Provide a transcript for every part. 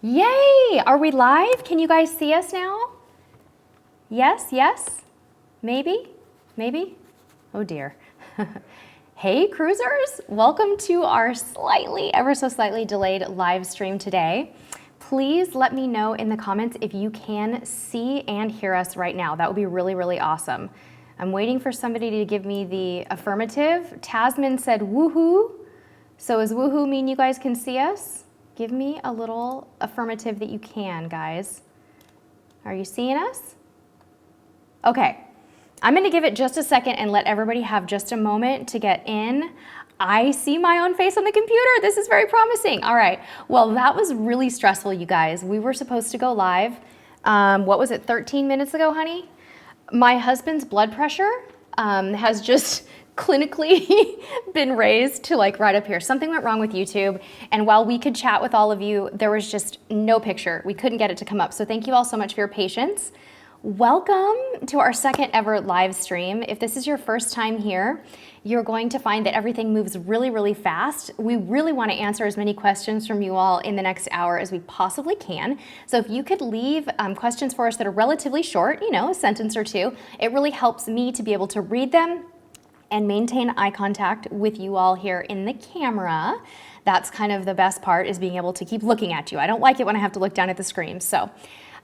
Yay! Are we live? Can you guys see us now? Yes, yes? Maybe? Maybe? Oh dear. Hey cruisers, welcome to our ever so slightly delayed live stream today. Please let me know in the comments if you can see and hear us right now. That would be really, really awesome. I'm waiting for somebody to give me the affirmative. Tasman said woohoo. So does woohoo mean you guys can see us? Give me a little affirmative that you can, guys. Are you seeing us? Okay, I'm gonna give it just a second and let everybody have just a moment to get in. I see my own face on the computer. This is very promising. All right, well, that was really stressful, you guys. We were supposed to go live, what was it, 13 minutes ago, honey? My husband's blood pressure has just clinically been raised to like right up here. Something went wrong with YouTube, and while we could chat with all of you, there was just no picture. We couldn't get it to come up. So thank you all so much for your patience. Welcome to our second ever live stream. If this is your first time here, you're going to find that everything moves really, really fast. We really want to answer as many questions from you all in the next hour as we possibly can. So if you could leave questions for us that are relatively short, you know, a sentence or two, it really helps me to be able to read them and maintain eye contact with you all here in the camera. That's kind of the best part, is being able to keep looking at you. I don't like it when I have to look down at the screen. So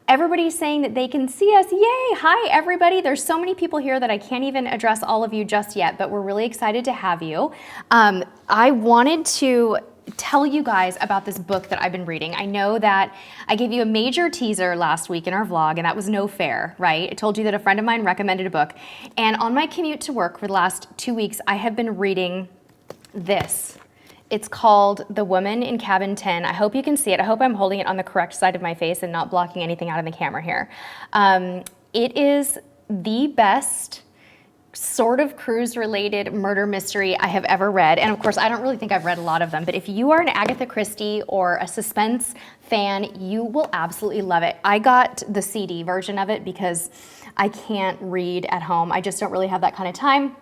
everybody's saying that they can see us. Yay, hi everybody. There's so many people here that I can't even address all of you just yet, but we're really excited to have you. I wanted to tell you guys about this book that I've been reading. I know that I gave you a major teaser last week in our vlog, and that was no fair, right? I told you that a friend of mine recommended a book, and on my commute to work for the last 2 weeks, I have been reading this. It's called The Woman in Cabin 10. I hope you can see it. I hope I'm holding it on the correct side of my face and not blocking anything out of the camera here. It is the best sort of cruise-related murder mystery I have ever read. And of course, I don't really think I've read a lot of them, but if you are an Agatha Christie or a suspense fan, you will absolutely love it. I got the CD version of it because I can't read at home. I just don't really have that kind of time.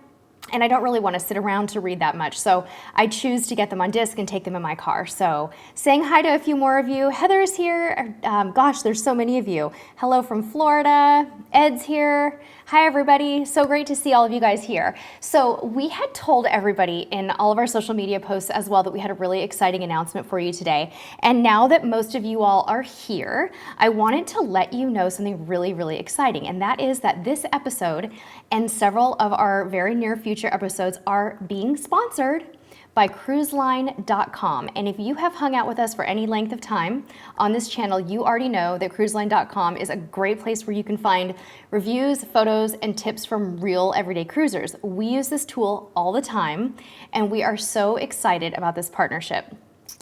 And I don't really want to sit around to read that much. So I choose to get them on disc and take them in my car. So saying hi to a few more of you. Heather's here. Gosh, there's so many of you. Hello from Florida. Ed's here. Hi, everybody. So great to see all of you guys here. So we had told everybody in all of our social media posts as well that we had a really exciting announcement for you today. And now that most of you all are here, I wanted to let you know something really, really exciting. And that is that this episode and several of our very near future episodes are being sponsored by CruiseLine.com. And if you have hung out with us for any length of time on this channel, you already know that CruiseLine.com is a great place where you can find reviews, photos, and tips from real everyday cruisers. We use this tool all the time, and we are so excited about this partnership.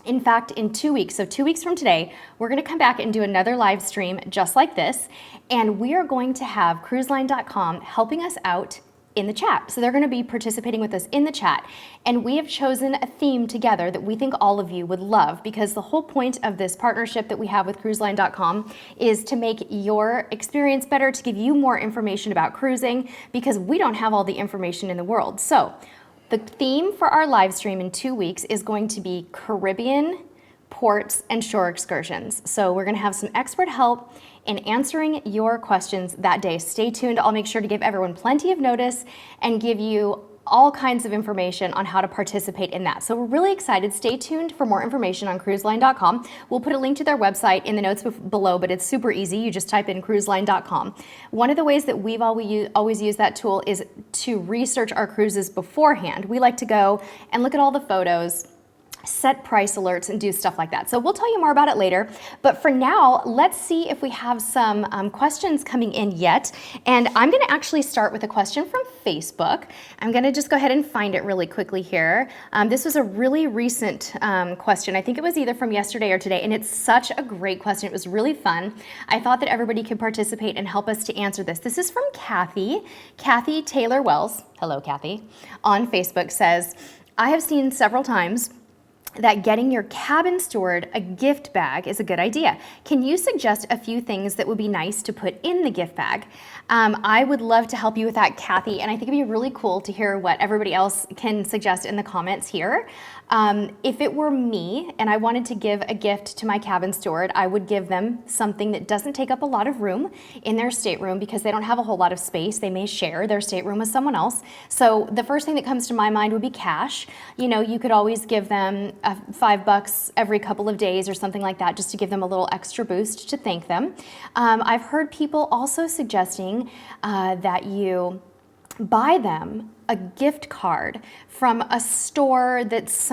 In fact, in 2 weeks, so 2 weeks from today, we're gonna come back and do another live stream just like this, and we are going to have CruiseLine.com helping us out in the chat. So they're gonna be participating with us in the chat. And we have chosen a theme together that we think all of you would love, because the whole point of this partnership that we have with CruiseLine.com is to make your experience better, to give you more information about cruising, because we don't have all the information in the world. So the theme for our live stream in 2 weeks is going to be Caribbean ports and shore excursions. So we're gonna have some expert help in answering your questions that day. Stay tuned. I'll make sure to give everyone plenty of notice and give you all kinds of information on how to participate in that. So we're really excited. Stay tuned for more information on CruiseLine.com. We'll put a link to their website in the notes below, but it's super easy. You just type in CruiseLine.com. One of the ways that we've always used that tool is to research our cruises beforehand. We like to go and look at all the photos, set price alerts, and do stuff like that. So we'll tell you more about it later. But for now, let's see if we have some questions coming in yet. And I'm gonna actually start with a question from Facebook. I'm gonna just go ahead and find it really quickly here. This was a really recent question. I think it was either from yesterday or today, and it's such a great question. It was really fun. I thought that everybody could participate and help us to answer this. This is from Kathy. Kathy Taylor Wells, hello Kathy, on Facebook says, I have seen several times that getting your cabin steward a gift bag is a good idea. Can you suggest a few things that would be nice to put in the gift bag? I would love to help you with that, Kathy, and I think it'd be really cool to hear what everybody else can suggest in the comments here. If it were me and I wanted to give a gift to my cabin steward, I would give them something that doesn't take up a lot of room in their stateroom because they don't have a whole lot of space. They may share their stateroom with someone else. So the first thing that comes to my mind would be cash. You know, you could always give them $5 every couple of days or something like that just to give them a little extra boost to thank them. I've heard people also suggesting that you buy them a gift card from a store that's,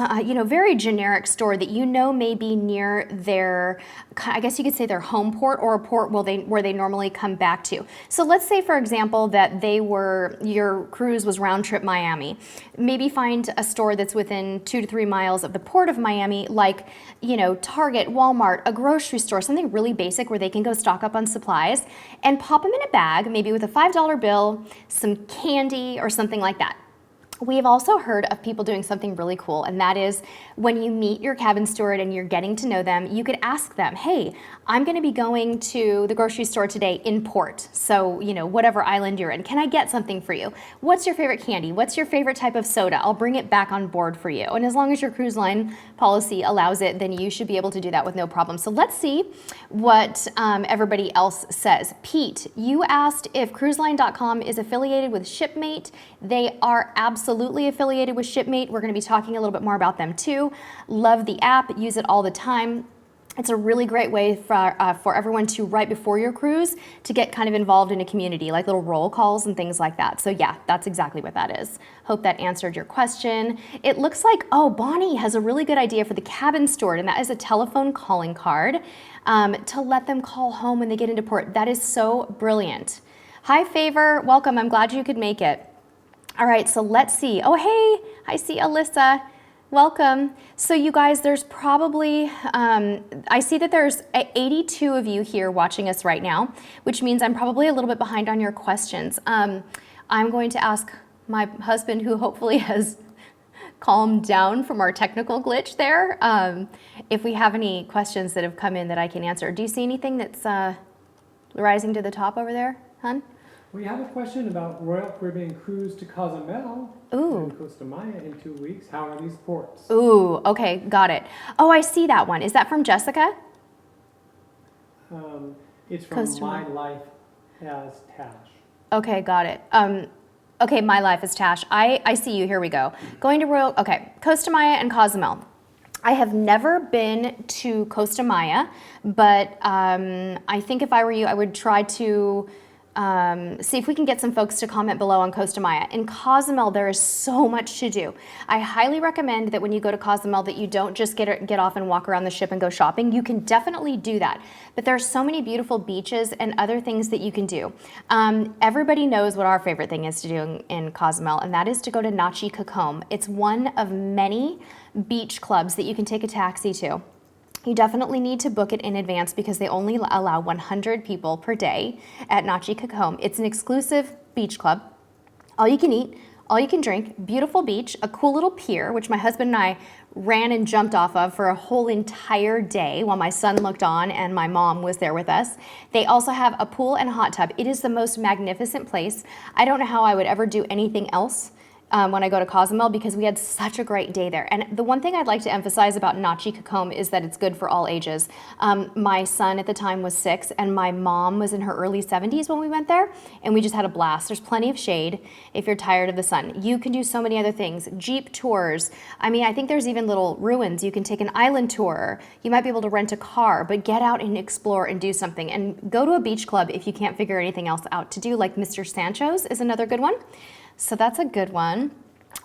very generic store that you know may be near their, I guess you could say their home port or a port where they normally come back to. So let's say, for example, that your cruise was round trip Miami. Maybe find a store that's within 2 to 3 miles of the port of Miami, like, Target, Walmart, a grocery store, something really basic where they can go stock up on supplies, and pop them in a bag, maybe with a $5 bill, some candy or something like that. We have also heard of people doing something really cool, and that is when you meet your cabin steward and you're getting to know them, you could ask them, hey, I'm going to be going to the grocery store today in port, so, whatever island you're in. Can I get something for you? What's your favorite candy? What's your favorite type of soda? I'll bring it back on board for you. And as long as your cruise line policy allows it, then you should be able to do that with no problem. So let's see what everybody else says. Pete, you asked if cruiseline.com is affiliated with Shipmate. They are absolutely affiliated with Shipmate. We're going to be talking a little bit more about them too. Love the app, use it all the time. It's a really great way for everyone to, right before your cruise, to get kind of involved in a community, like little roll calls and things like that. So yeah, that's exactly what that is. Hope that answered your question. It looks like, Bonnie has a really good idea for the cabin steward, and that is a telephone calling card to let them call home when they get into port. That is so brilliant. Hi, Favor. Welcome. I'm glad you could make it. All right, so let's see. Oh, hey, I see Alyssa. Welcome. So you guys, there's probably, I see that there's 82 of you here watching us right now, which means I'm probably a little bit behind on your questions. I'm going to ask my husband, who hopefully has calmed down from our technical glitch there, if we have any questions that have come in that I can answer. Do you see anything that's rising to the top over there, hon? We have a question about Royal Caribbean cruise to Cozumel and Costa Maya in 2 weeks. How are these ports? Ooh, okay, got it. Oh, I see that one. Is that from Jessica? It's from My Life as Tash. Okay, got it. Okay, My Life as Tash. I see you. Here we go. Going to Royal, okay, Costa Maya and Cozumel. I have never been to Costa Maya, but I think if I were you, I would try to see if we can get some folks to comment below on Costa Maya. In Cozumel, there is so much to do. I highly recommend that when you go to Cozumel that you don't just get off and walk around the ship and go shopping. You can definitely do that, but there are so many beautiful beaches and other things that you can do. Everybody knows what our favorite thing is to do in Cozumel, and that is to go to Nachi Cacombe. It's one of many beach clubs that you can take a taxi to. You definitely need to book it in advance because they only allow 100 people per day at Nachi Cacombe. It's an exclusive beach club. All you can eat, all you can drink, beautiful beach, a cool little pier, which my husband and I ran and jumped off of for a whole entire day while my son looked on and my mom was there with us. They also have a pool and a hot tub. It is the most magnificent place. I don't know how I would ever do anything else when I go to Cozumel because we had such a great day there. And the one thing I'd like to emphasize about Nachi Cacombe is that it's good for all ages. My son at the time was 6 and my mom was in her early 70s when we went there, and we just had a blast. There's plenty of shade if you're tired of the sun. You can do so many other things. Jeep tours. I mean, I think there's even little ruins. You can take an island tour. You might be able to rent a car, but get out and explore and do something. And go to a beach club if you can't figure anything else out to do, like Mr. Sancho's is another good one. So that's a good one.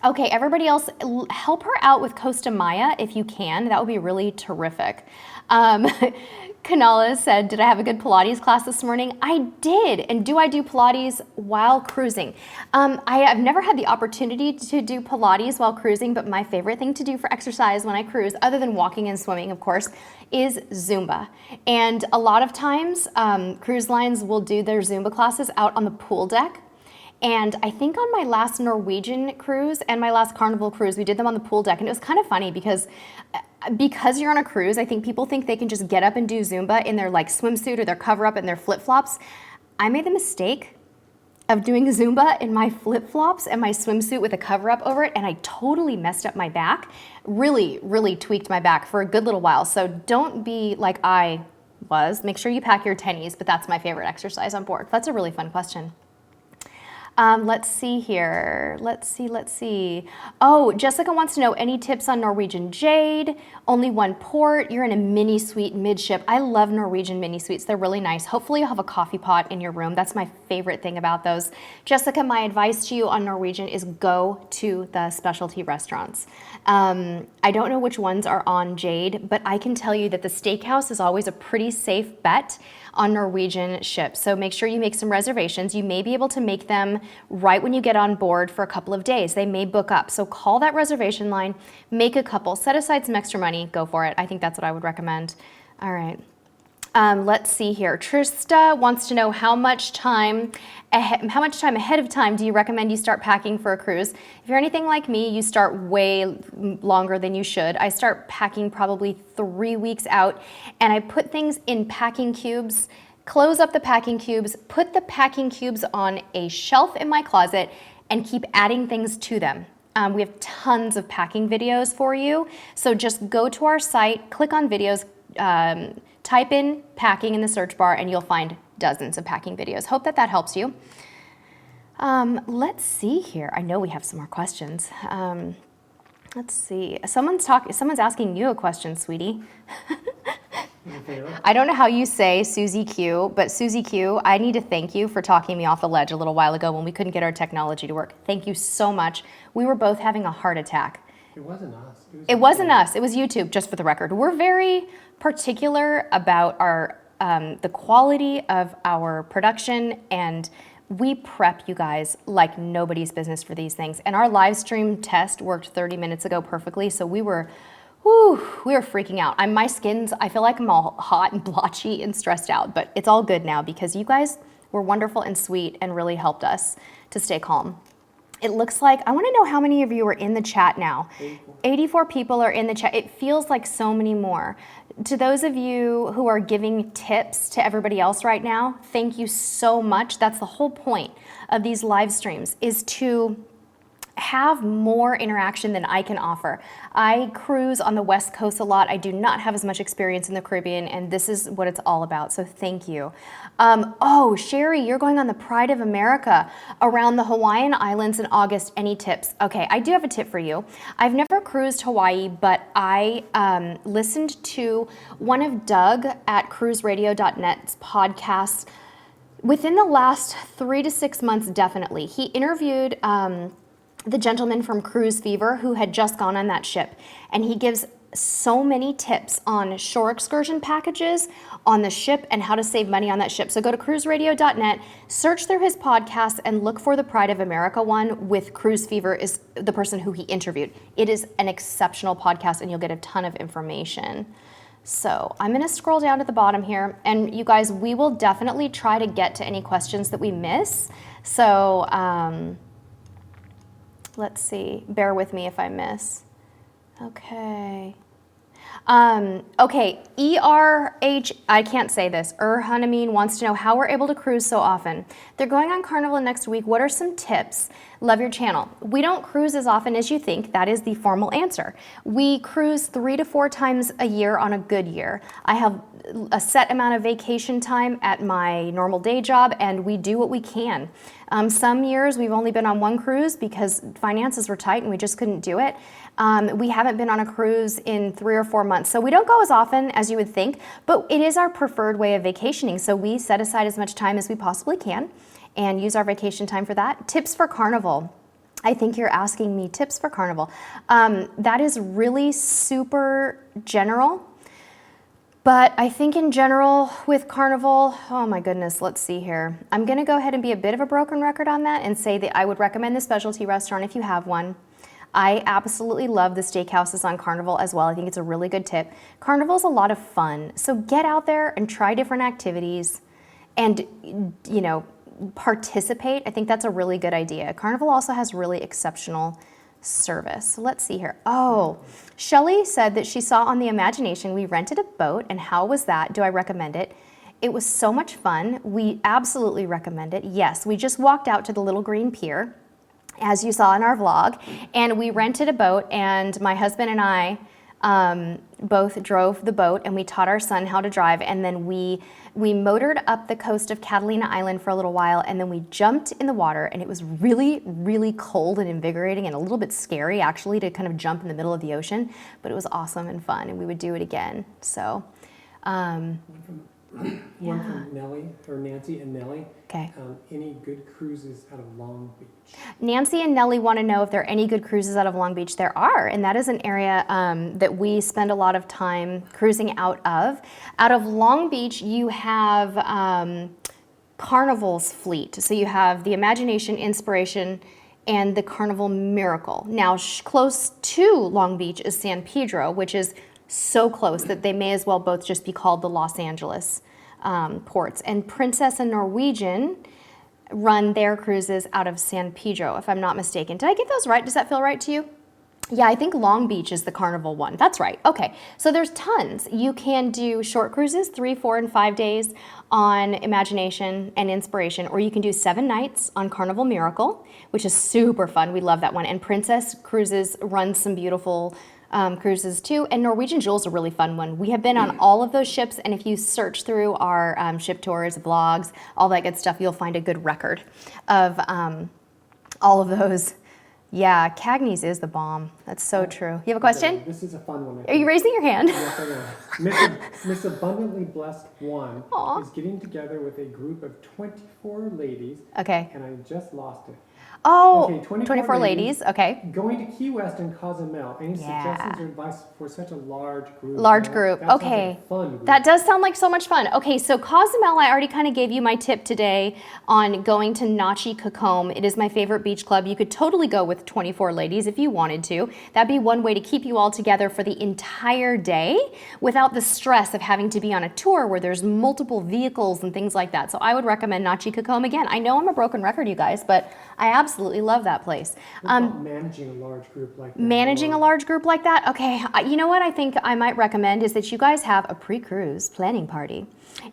Okay, everybody else, help her out with Costa Maya if you can. That would be really terrific. Kanala said, did I have a good Pilates class this morning? I did. And do I do Pilates while cruising? I have never had the opportunity to do Pilates while cruising, but my favorite thing to do for exercise when I cruise, other than walking and swimming, of course, is Zumba. And a lot of times, cruise lines will do their Zumba classes out on the pool deck. And I think on my last Norwegian cruise and my last Carnival cruise, we did them on the pool deck. And it was kind of funny because because you're on a cruise, I think people think they can just get up and do Zumba in their like swimsuit or their cover up and their flip-flops. I made the mistake of doing Zumba in my flip-flops and my swimsuit with a cover-up over it, and I totally messed up my back. Really, really tweaked my back for a good little while. So don't be like I was. Make sure you pack your tennies, but that's my favorite exercise on board. That's a really fun question. Let's see here. Let's see. Oh, Jessica wants to know any tips on Norwegian Jade. Only one port. You're in a mini suite midship. I love Norwegian mini suites. They're really nice. Hopefully you'll have a coffee pot in your room. That's my favorite thing about those. Jessica, my advice to you on Norwegian is go to the specialty restaurants. I don't know which ones are on Jade, but I can tell you that the steakhouse is always a pretty safe bet on Norwegian ships. So make sure you make some reservations. You may be able to make them right when you get on board for a couple of days. They may book up. So call that reservation line, make a couple, set aside some extra money, go for it. I think that's what I would recommend. All right. Let's see here. Trista wants to know how much time ahead of time do you recommend you start packing for a cruise? If you're anything like me, you start way longer than you should. I start packing probably 3 weeks out, and I put things in packing cubes, close up the packing cubes, put the packing cubes on a shelf in my closet, and keep adding things to them. We have tons of packing videos for you. So just go to our site, click on videos, type in packing in the search bar, and you'll find dozens of packing videos. Hope that helps you. Let's see here. I know we have some more questions. Let's see. Someone's asking you a question, sweetie. I don't know how you say Susie Q, but Susie Q, I need to thank you for talking me off the ledge a little while ago when we couldn't get our technology to work. Thank you so much. We were both having a heart attack. It wasn't us. It wasn't us. It was YouTube, just for the record. We're very particular about our the quality of our production, and we prep you guys like nobody's business for these things. And our live stream test worked 30 minutes ago perfectly, so we were freaking out. I feel like I'm all hot and blotchy and stressed out, but it's all good now because you guys were wonderful and sweet and really helped us to stay calm. It looks like, I want to know how many of you are in the chat now. 84 people are in the chat. It feels like so many more. To those of you who are giving tips to everybody else right now, thank you so much. That's the whole point of these live streams, is to have more interaction than I can offer. I cruise on the West Coast a lot. I do not have as much experience in the Caribbean, and this is what it's all about, so thank you. Oh, Sherry, you're going on the Pride of America around the Hawaiian Islands in August. Any tips? Okay, I do have a tip for you. I've never cruised Hawaii, but I listened to one of Doug at cruiseradio.net's podcasts within the last 3 to 6 months, definitely. He interviewed the gentleman from Cruise Fever who had just gone on that ship, and he gives so many tips on shore excursion packages on the ship and how to save money on that ship. So go to cruiseradio.net, search through his podcast, and look for the Pride of America one with Cruise Fever is the person who he interviewed. It is an exceptional podcast, and you'll get a ton of information. So I'm going to scroll down to the bottom here, and you guys, we will definitely try to get to any questions that we miss. So let's see, bear with me if I miss. Okay. Okay, ERH, I can't say this. Hanamine wants to know how we're able to cruise so often. They're going on Carnival next week. What are some tips? Love your channel. We don't cruise as often as you think. That is the formal answer. We cruise 3 to 4 times a year on a good year. I have a set amount of vacation time at my normal day job, and we do what we can. Some years we've only been on one cruise because finances were tight and we just couldn't do it. We haven't been on a cruise in 3 or 4 months, so we don't go as often as you would think, but it is our preferred way of vacationing, so we set aside as much time as we possibly can and use our vacation time for that. Tips for Carnival. I think you're asking me tips for Carnival. That is really super general. But I think in general with Carnival, oh my goodness, let's see here. I'm gonna go ahead and be a bit of a broken record on that and say that I would recommend the specialty restaurant if you have one. I absolutely love the steakhouses on Carnival as well. I think it's a really good tip. Carnival's a lot of fun, so get out there and try different activities and, participate. I think that's a really good idea. Carnival also has really exceptional service. So let's see here. Oh, Shelly said that she saw on the Imagination we rented a boat, and how was that? Do I recommend it? It was so much fun. We absolutely recommend it. Yes, we just walked out to the little green pier, as you saw in our vlog, and we rented a boat, and my husband and I both drove the boat, and we taught our son how to drive, and then we motored up the coast of Catalina Island for a little while, and then we jumped in the water, and it was really, really cold and invigorating and a little bit scary actually to kind of jump in the middle of the ocean, but it was awesome and fun, and we would do it again. So one from Nellie, or Nancy and Nellie. Okay. Any good cruises out of Long Beach? Nancy and Nellie want to know if there are any good cruises out of Long Beach. There are, and that is an area that we spend a lot of time cruising out of. Out of Long Beach, you have Carnival's fleet. So you have the Imagination, Inspiration, and the Carnival Miracle. Now, close to Long Beach is San Pedro, which is so close that they may as well both just be called the Los Angeles ports. And Princess and Norwegian run their cruises out of San Pedro, if I'm not mistaken. Did I get those right? Does that feel right to you? Yeah, I think Long Beach is the Carnival one. That's right. Okay, so there's tons. You can do short cruises, 3, 4, and 5 days on Imagination and Inspiration, or you can do 7 nights on Carnival Miracle, which is super fun. We love that one. And Princess Cruises runs some beautiful cruises too, and Norwegian Jewel's a really fun one. We have been on all of those ships, and if you search through our ship tours, blogs, all that good stuff, you'll find a good record of all of those. Yeah, Cagney's is the bomb. That's so true. You have a question? This is a fun one. Are you raising your hand? Yes, I am. Miss Abundantly Blessed One Aww. is getting together with a group of 24 ladies. Okay. And I just lost it. Oh, Okay, 24 ladies. Okay. Going to Key West and Cozumel. Any Yeah. suggestions or advice for such a large group? Large group. That sounds Okay. like a fun group. That does sound like so much fun. Okay, so Cozumel, I already kind of gave you my tip today on going to Nachi Cacombe. It is my favorite beach club. You could totally go with 24 ladies if you wanted to. That'd be one way to keep you all together for the entire day without the stress of having to be on a tour where there's multiple vehicles and things like that. So I would recommend Nachi Cacombe again. I know I'm a broken record, you guys, but I absolutely love that place. What about managing a large group like that? Managing a large group like that? Okay, you know what I think I might recommend is that you guys have a pre-cruise planning party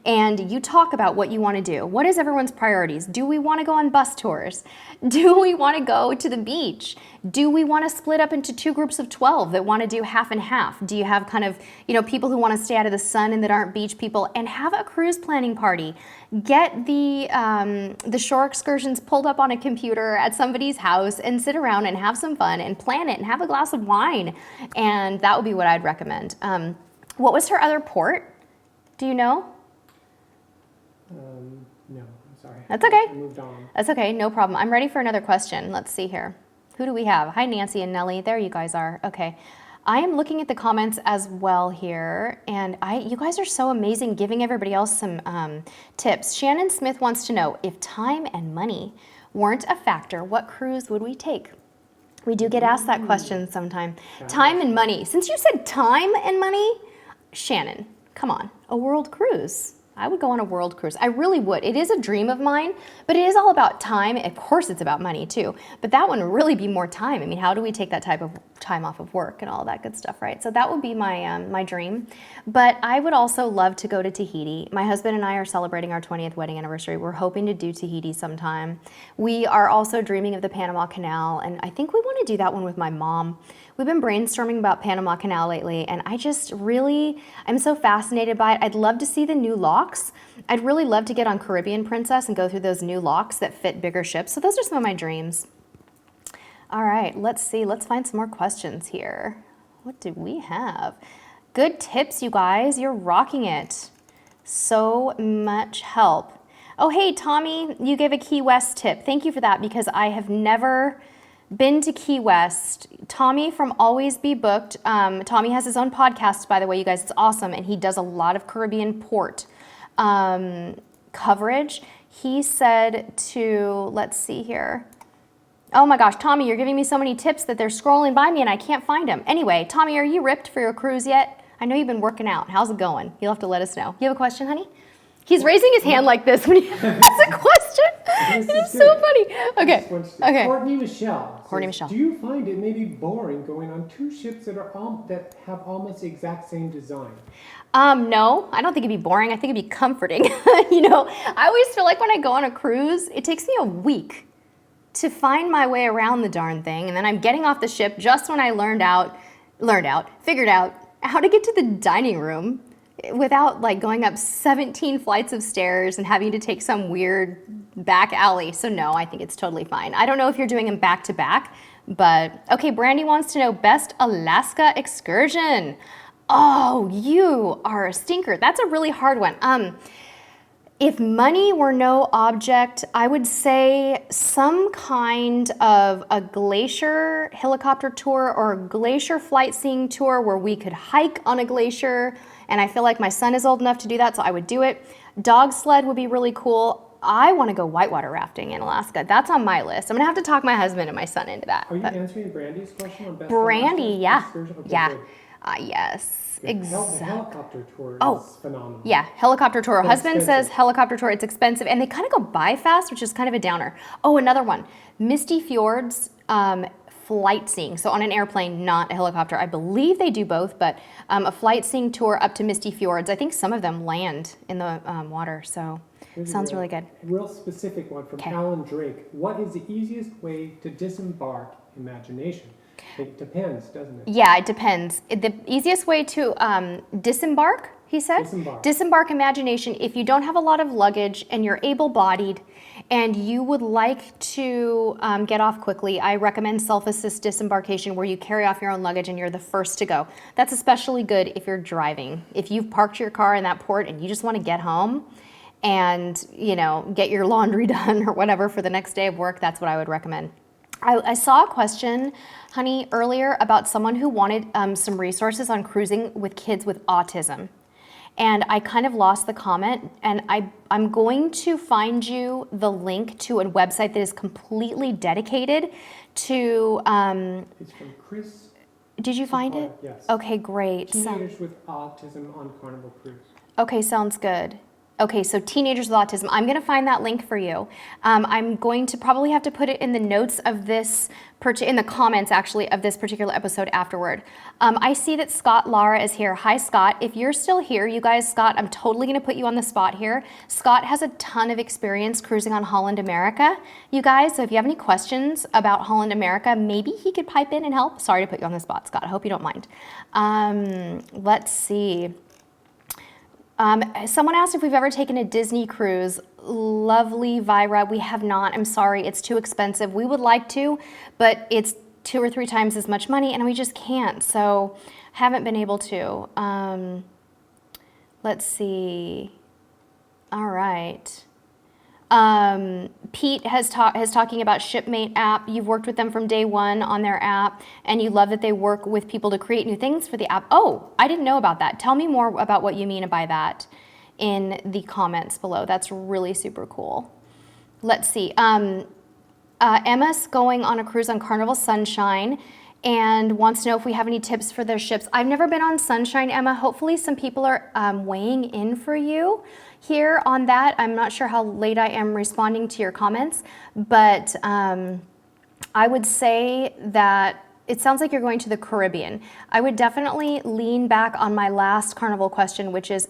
and you talk about what you want to do. What is everyone's priorities? Do we want to go on bus tours? Do we want to go to the beach? Do we want to split up into 2 groups of 12 that want to do half and half? Do you have kind of, people who want to stay out of the sun and that aren't beach people? And have a cruise planning party. Get the shore excursions pulled up on a computer at somebody's house and sit around and have some fun and plan it and have a glass of wine. And that would be what I'd recommend. What was her other port? Do you know? No, I'm sorry. That's okay. I moved on. That's okay, no problem. I'm ready for another question. Let's see here. Who do we have? Hi, Nancy and Nellie. There you guys are. Okay. I am looking at the comments as well here, and you guys are so amazing giving everybody else some tips. Shannon Smith wants to know, if time and money weren't a factor, what cruise would we take? We do get asked that question sometime. Time and money. Since you said time and money, Shannon, come on, a world cruise. I would go on a world cruise. I really would. It is a dream of mine, but it is all about time. Of course, it's about money too, but that one would really be more time. I mean, how do we take that type of time off of work and all that good stuff, right? So that would be my my dream. But I would also love to go to Tahiti. My husband and I are celebrating our 20th wedding anniversary. We're hoping to do Tahiti sometime. We are also dreaming of the Panama Canal, and I think we want to do that one with my mom. We've been brainstorming about Panama Canal lately, and I just really, I'm so fascinated by it. I'd love to see the new locks. I'd really love to get on Caribbean Princess and go through those new locks that fit bigger ships. So those are some of my dreams. All right, let's see. Let's find some more questions here. What do we have? Good tips, you guys. You're rocking it. So much help. Oh, hey, Tommy, you gave a Key West tip. Thank you for that, because I have never been to Key West. Tommy from Always Be Booked. Tommy has his own podcast, by the way, you guys. It's awesome, and he does a lot of Caribbean port coverage. He said to, let's see here. Oh my gosh, Tommy, you're giving me so many tips that they're scrolling by me and I can't find them. Anyway, Tommy, are you ripped for your cruise yet? I know you've been working out. How's it going? You'll have to let us know. You have a question, honey? He's raising his hand like this when he has a question. question. This It's is so good. funny. Okay. Okay. Courtney Michelle. Courtney says, Michelle. Do you find it maybe boring going on two ships that that have almost the exact same design? No, I don't think it'd be boring. I think it'd be comforting. You know, I always feel like when I go on a cruise, it takes me a week to find my way around the darn thing, and then I'm getting off the ship just when I figured out how to get to the dining room without like going up 17 flights of stairs and having to take some weird back alley. So no, I think it's totally fine. I don't know if you're doing them back to back, but okay, Brandy wants to know best Alaska excursion. Oh, you are a stinker. That's a really hard one. If money were no object, I would say some kind of a glacier helicopter tour or a glacier flight seeing tour where we could hike on a glacier. And I feel like my son is old enough to do that, so I would do it. Dog sled would be really cool. I want to go whitewater rafting in Alaska. That's on my list. I'm going to have to talk my husband and my son into that. Are you answering Brandy's question on best Brandy, Alaska yeah. excursion? Okay, Yeah. good. Yes. The helicopter tour is phenomenal. Yeah, helicopter tour. But Husband expensive. says helicopter tour, it's expensive, and they kind of go by fast, which is kind of a downer. Oh, another one. Misty Fjords flight seeing. So on an airplane, not a helicopter. I believe they do both, but a flight seeing tour up to Misty Fjords. I think some of them land in the water, so sounds really good. Real specific one from Alan Drake. What is the easiest way to disembark imagination? It depends, doesn't it? Yeah, it depends. The easiest way to disembark, he said? Disembark imagination. If you don't have a lot of luggage and you're able-bodied and you would like to get off quickly, I recommend self-assist disembarkation where you carry off your own luggage and you're the first to go. That's especially good if you're driving. If you've parked your car in that port and you just want to get home and, you know, get your laundry done or whatever for the next day of work, that's what I would recommend. I saw a question, honey, earlier about someone who wanted some resources on cruising with kids with autism. And I kind of lost the comment, and I'm going to find you the link to a website that is completely dedicated to... It's from Chris. Did you find it? Yes. Okay, great. Teenagers with Autism on Carnival Cruise. Okay, sounds good. Okay, so teenagers with autism. I'm going to find that link for you. I'm going to probably have to put it in the notes of this, in the comments actually, of this particular episode afterward. I see that Scott Lara is here. Hi, Scott. If you're still here, you guys, Scott, I'm totally going to put you on the spot here. Scott has a ton of experience cruising on Holland America, you guys. So if you have any questions about Holland America, maybe he could pipe in and help. Sorry to put you on the spot, Scott. I hope you don't mind. Let's see. Someone asked if we've ever taken a Disney cruise. Lovely Vira, we have not. I'm sorry, it's too expensive. We would like to, but it's 2 or 3 times as much money and we just can't. So haven't been able to. Let's see. All right. Pete has talking about Shipmate app. You've worked with them from day one on their app, and you love that they work with people to create new things for the app. Oh, I didn't know about that. Tell me more about what you mean by that in the comments below. That's really super cool. Let's see. Emma's going on a cruise on Carnival Sunshine and wants to know if we have any tips for their ships. I've never been on Sunshine, Emma. Hopefully some people are weighing in for you here on that. I'm not sure how late I am responding to your comments, but I would say that it sounds like you're going to the Caribbean. I would definitely lean back on my last Carnival question, which is,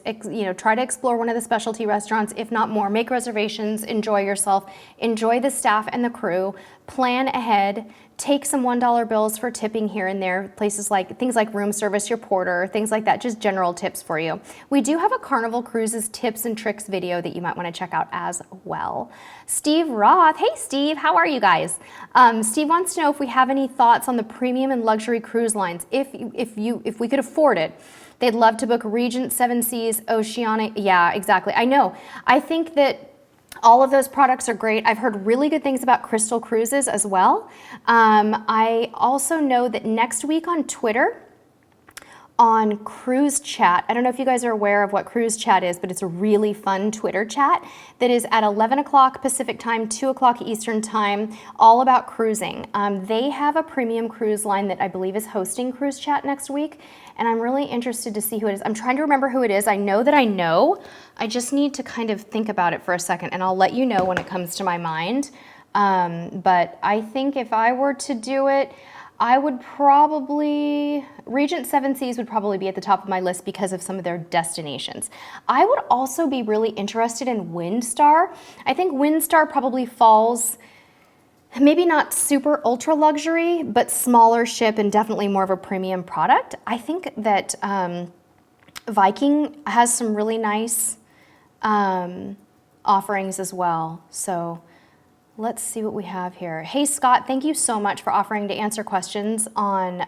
try to explore one of the specialty restaurants, if not more. Make reservations, enjoy yourself, enjoy the staff and the crew, plan ahead, take some $1 bills for tipping here and there, things like room service, your porter, things like that, just general tips for you. We do have a Carnival Cruises tips and tricks video that you might want to check out as well. Steve Roth, hey Steve, how are you guys? Steve wants to know if we have any thoughts on the premium and luxury cruise lines. If we could afford it, they'd love to book Regent, Seven Seas, Oceanic. Yeah, exactly. I know. I think that all of those products are great. I've heard really good things about Crystal Cruises as well. I also know that next week on Twitter, on Cruise Chat. I don't know if you guys are aware of what Cruise Chat is, but it's a really fun Twitter chat that is at 11 o'clock Pacific time, 2 o'clock Eastern time, all about cruising. They have a premium cruise line that I believe is hosting Cruise Chat next week, and I'm really interested to see who it is. I'm trying to remember who it is. I know that I know. I just need to kind of think about it for a second, and I'll let you know when it comes to my mind. But I think if I were to do it, I would probably, Regent Seven Seas would probably be at the top of my list because of some of their destinations. I would also be really interested in Windstar. I think Windstar probably falls, maybe not super ultra luxury, but smaller ship and definitely more of a premium product. I think that Viking has some really nice offerings as well. So let's see what we have here. Hey, Scott, thank you so much for offering to answer questions on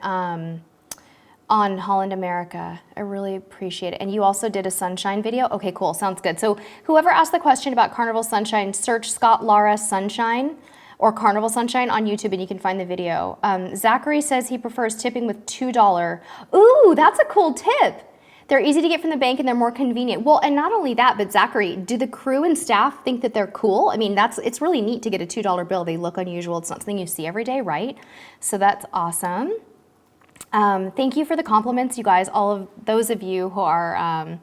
Holland America. I really appreciate it. And you also did a Sunshine video? Okay, cool, sounds good. So whoever asked the question about Carnival Sunshine, search Scott Lara Sunshine or Carnival Sunshine on YouTube and you can find the video. Zachary says he prefers tipping with $2. Ooh, that's a cool tip. They're easy to get from the bank and they're more convenient. Well, and not only that, but Zachary, do the crew and staff think that they're cool? I mean, it's really neat to get a $2 bill. They look unusual. It's not something you see every day, right? So that's awesome. Thank you for the compliments, you guys, all of those of you who are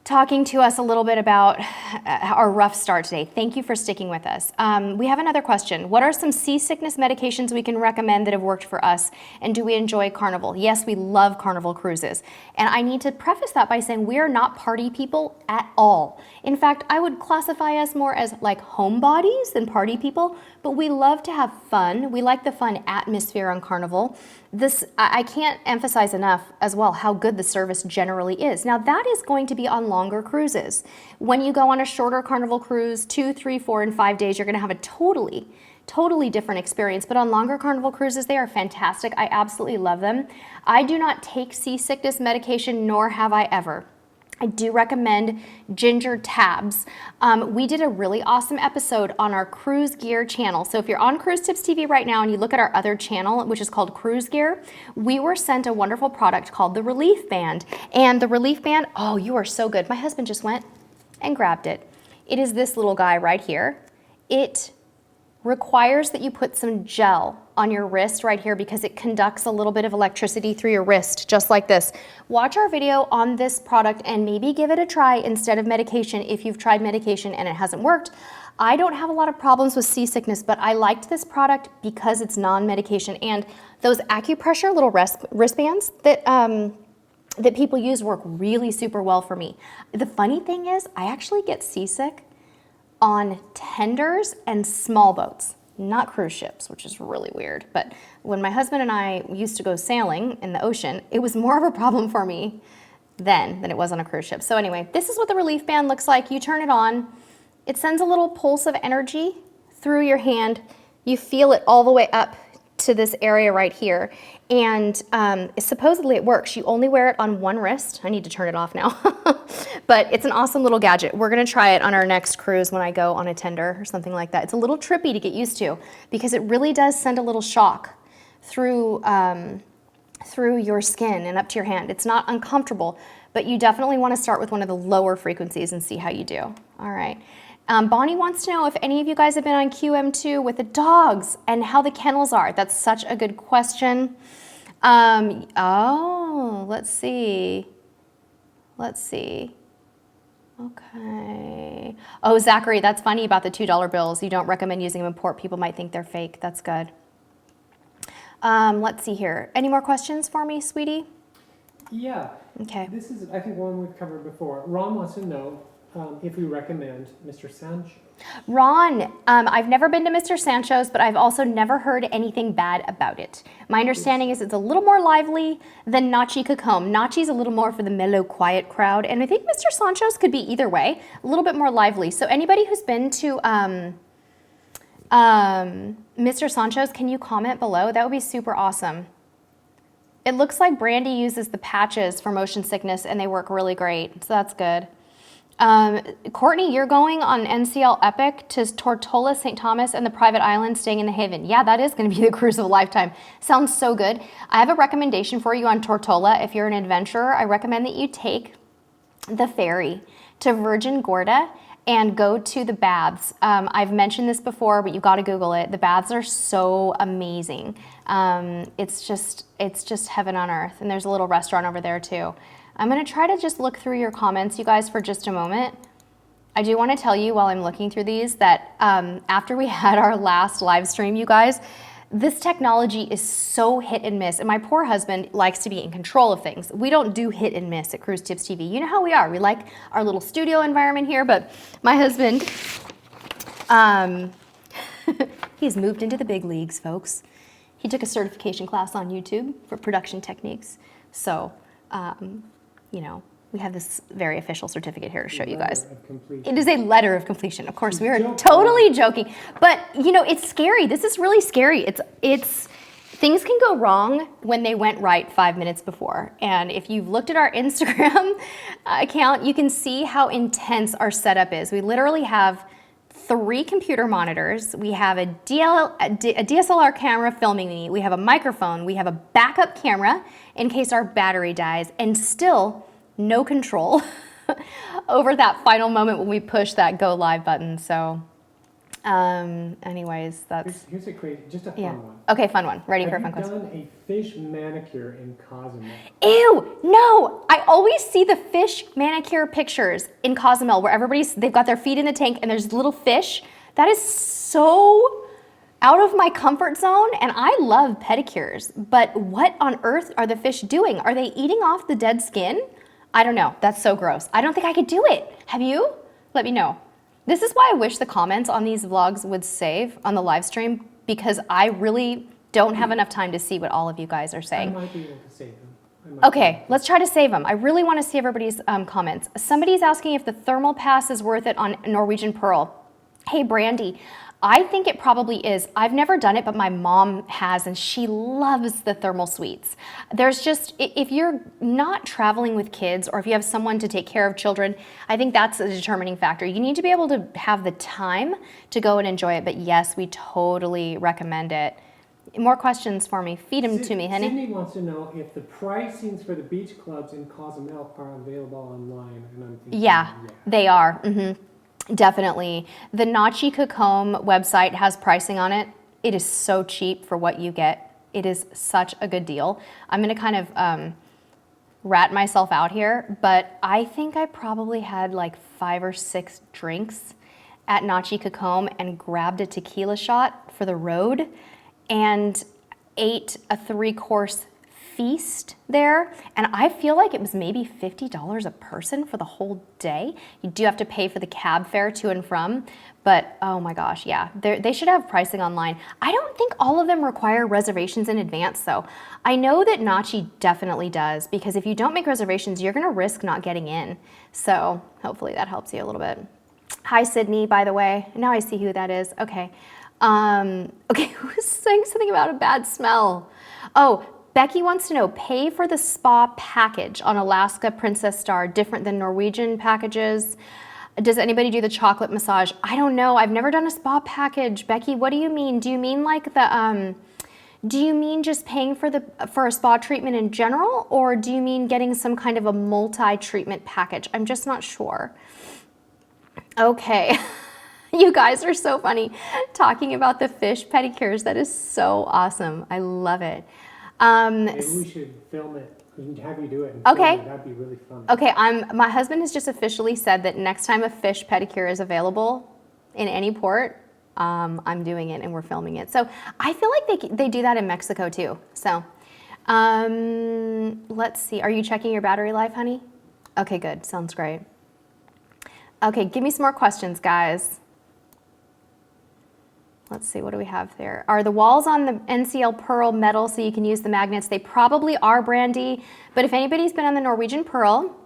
talking to us a little bit about our rough start today. Thank you for sticking with us. We have another question. What are some seasickness medications we can recommend that have worked for us? And do we enjoy Carnival? Yes, we love Carnival cruises. And I need to preface that by saying we are not party people at all. In fact, I would classify us more as like homebodies than party people, but we love to have fun. We like the fun atmosphere on Carnival. I can't emphasize enough as well how good the service generally is. Now that is going to be on longer cruises. When you go on a shorter Carnival cruise, 2, 3, 4, and 5 days, you're gonna have a totally different experience. But on longer Carnival cruises, they are fantastic. I absolutely love them. I do not take seasickness medication, nor have I ever. I do recommend ginger tabs. We did a really awesome episode on our Cruise Gear channel. So if you're on Cruise Tips TV right now and you look at our other channel, which is called Cruise Gear, we were sent a wonderful product called the Relief Band. And the Relief Band, oh, you are so good. My husband just went and grabbed it. It is this little guy right here. It requires that you put some gel on your wrist right here because it conducts a little bit of electricity through your wrist, just like this. Watch our video on this product and maybe give it a try instead of medication if you've tried medication and it hasn't worked. I don't have a lot of problems with seasickness, but I liked this product because it's non-medication, and those acupressure little wristbands that that people use work really super well for me. The funny thing is, I actually get seasick on tenders and small boats, not cruise ships, which is really weird. But when my husband and I used to go sailing in the ocean, it was more of a problem for me then than it was on a cruise ship. So anyway, this is what the Relief Band looks like. You turn it on, it sends a little pulse of energy through your hand. You feel it all the way up to this area right here. And supposedly it works. You only wear it on one wrist. I need to turn it off now. But it's an awesome little gadget. We're gonna try it on our next cruise when I go on a tender or something like that. It's a little trippy to get used to because it really does send a little shock through, through your skin and up to your hand. It's not uncomfortable, but you definitely wanna start with one of the lower frequencies and see how you do. All right. Bonnie wants to know if any of you guys have been on QM2 with the dogs and how the kennels are. That's such a good question. Oh, let's see. Let's see. Okay. Oh, Zachary, that's funny about the $2 bills. You don't recommend using them in port. People might think they're fake. That's good. Let's see here. Any more questions for me, sweetie? Yeah. Okay. This is, I think, one we've covered before. Ron wants to know if we recommend Mr. Sancho. Ron, I've never been to Mr. Sancho's, but I've also never heard anything bad about it. My understanding is it's a little more lively than Nachi Cacombe. Nachi's a little more for the mellow, quiet crowd, and I think Mr. Sancho's could be either way, a little bit more lively. So anybody who's been to Mr. Sancho's, can you comment below? That would be super awesome. It looks like Brandy uses the patches for motion sickness, and they work really great, so that's good. Courtney, you're going on NCL Epic to Tortola, St. Thomas, and the private island, staying in the Haven. Yeah, that is going to be the cruise of a lifetime. Sounds so good. I have a recommendation for you on Tortola. If you're an adventurer, I recommend that you take the ferry to Virgin Gorda and go to the baths. I've mentioned this before, but you got to Google it. The baths are so amazing. It's just heaven on earth. And there's a little restaurant over there too. I'm gonna try to just look through your comments, you guys, for just a moment. I do want to tell you while I'm looking through these that after we had our last live stream, you guys, this technology is so hit and miss. And my poor husband likes to be in control of things. We don't do hit and miss at Cruise Tips TV. You know how we are. We like our little studio environment here, but my husband, he's moved into the big leagues, folks. He took a certification class on YouTube for production techniques. So, you know, we have this very official certificate here to show you guys. It is a letter of completion. Of course, we are totally joking, but you know, it's scary. This is really scary. It's things can go wrong when they went right 5 minutes before. And if you've looked at our Instagram account, you can see how intense our setup is. We literally have 3 computer monitors. We have a DSLR camera filming me. We have a microphone. We have a backup camera in case our battery dies, and still no control over that final moment when we push that go live button. So anyways, that's... Here's a crazy, just a fun one. Okay, fun one. Ready for a fun question. Have you done a fish manicure in Cozumel? Ew, no. I always see the fish manicure pictures in Cozumel where they've got their feet in the tank and there's little fish. That is so out of my comfort zone, and I love pedicures, but what on earth are the fish doing? Are they eating off the dead skin? I don't know. That's so gross. I don't think I could do it. Have you? Let me know. This is why I wish the comments on these vlogs would save on the live stream, because I really don't have enough time to see what all of you guys are saying. I might be able to save them. Okay, let's try to save them. I really want to see everybody's comments. Somebody's asking if the thermal pass is worth it on Norwegian Pearl. Hey, Brandy, I think it probably is. I've never done it, but my mom has, and she loves the thermal suites. There's just, if you're not traveling with kids or if you have someone to take care of children, I think that's a determining factor. You need to be able to have the time to go and enjoy it, but yes, we totally recommend it. More questions for me. Feed them to me, honey. Sydney wants to know if the pricings for the beach clubs in Cozumel are available online. And I'm thinking, yeah, they are. Definitely. The Nachi Kakom website has pricing on it. It is so cheap for what you get. It is such a good deal. I'm going to kind of rat myself out here, but I think I probably had like 5 or 6 drinks at Nachi Kakom and grabbed a tequila shot for the road and ate a 3-course feast there, and I feel like it was maybe $50 a person for the whole day. You do have to pay for the cab fare to and from, but oh my gosh, yeah, they should have pricing online. I don't think all of them require reservations in advance though. I know that Nachi definitely does, because if you don't make reservations, you're gonna risk not getting in. So hopefully that helps you a little bit. Hi, Sydney, by the way. Now I see who that is. Okay. Okay, who's saying something about a bad smell? Oh, Becky wants to know, pay for the spa package on Alaska Princess Star different than Norwegian packages? Does anybody do the chocolate massage? I don't know. I've never done a spa package. Becky, what do you mean? Do you mean like the, do you mean just paying for a spa treatment in general? Or do you mean getting some kind of a multi-treatment package? I'm just not sure. Okay. You guys are so funny talking about the fish pedicures. That is so awesome. I love it. Maybe we should film it and have you do it. Okay. That'd be really fun. Okay, my husband has just officially said that next time a fish pedicure is available in any port, I'm doing it and we're filming it. So I feel like they do that in Mexico too. So let's see. Are you checking your battery life, honey? Okay, good. Sounds great. Okay, give me some more questions, guys. Let's see, what do we have there? Are the walls on the NCL Pearl metal so you can use the magnets? They probably are, Brandy, but if anybody's been on the Norwegian Pearl,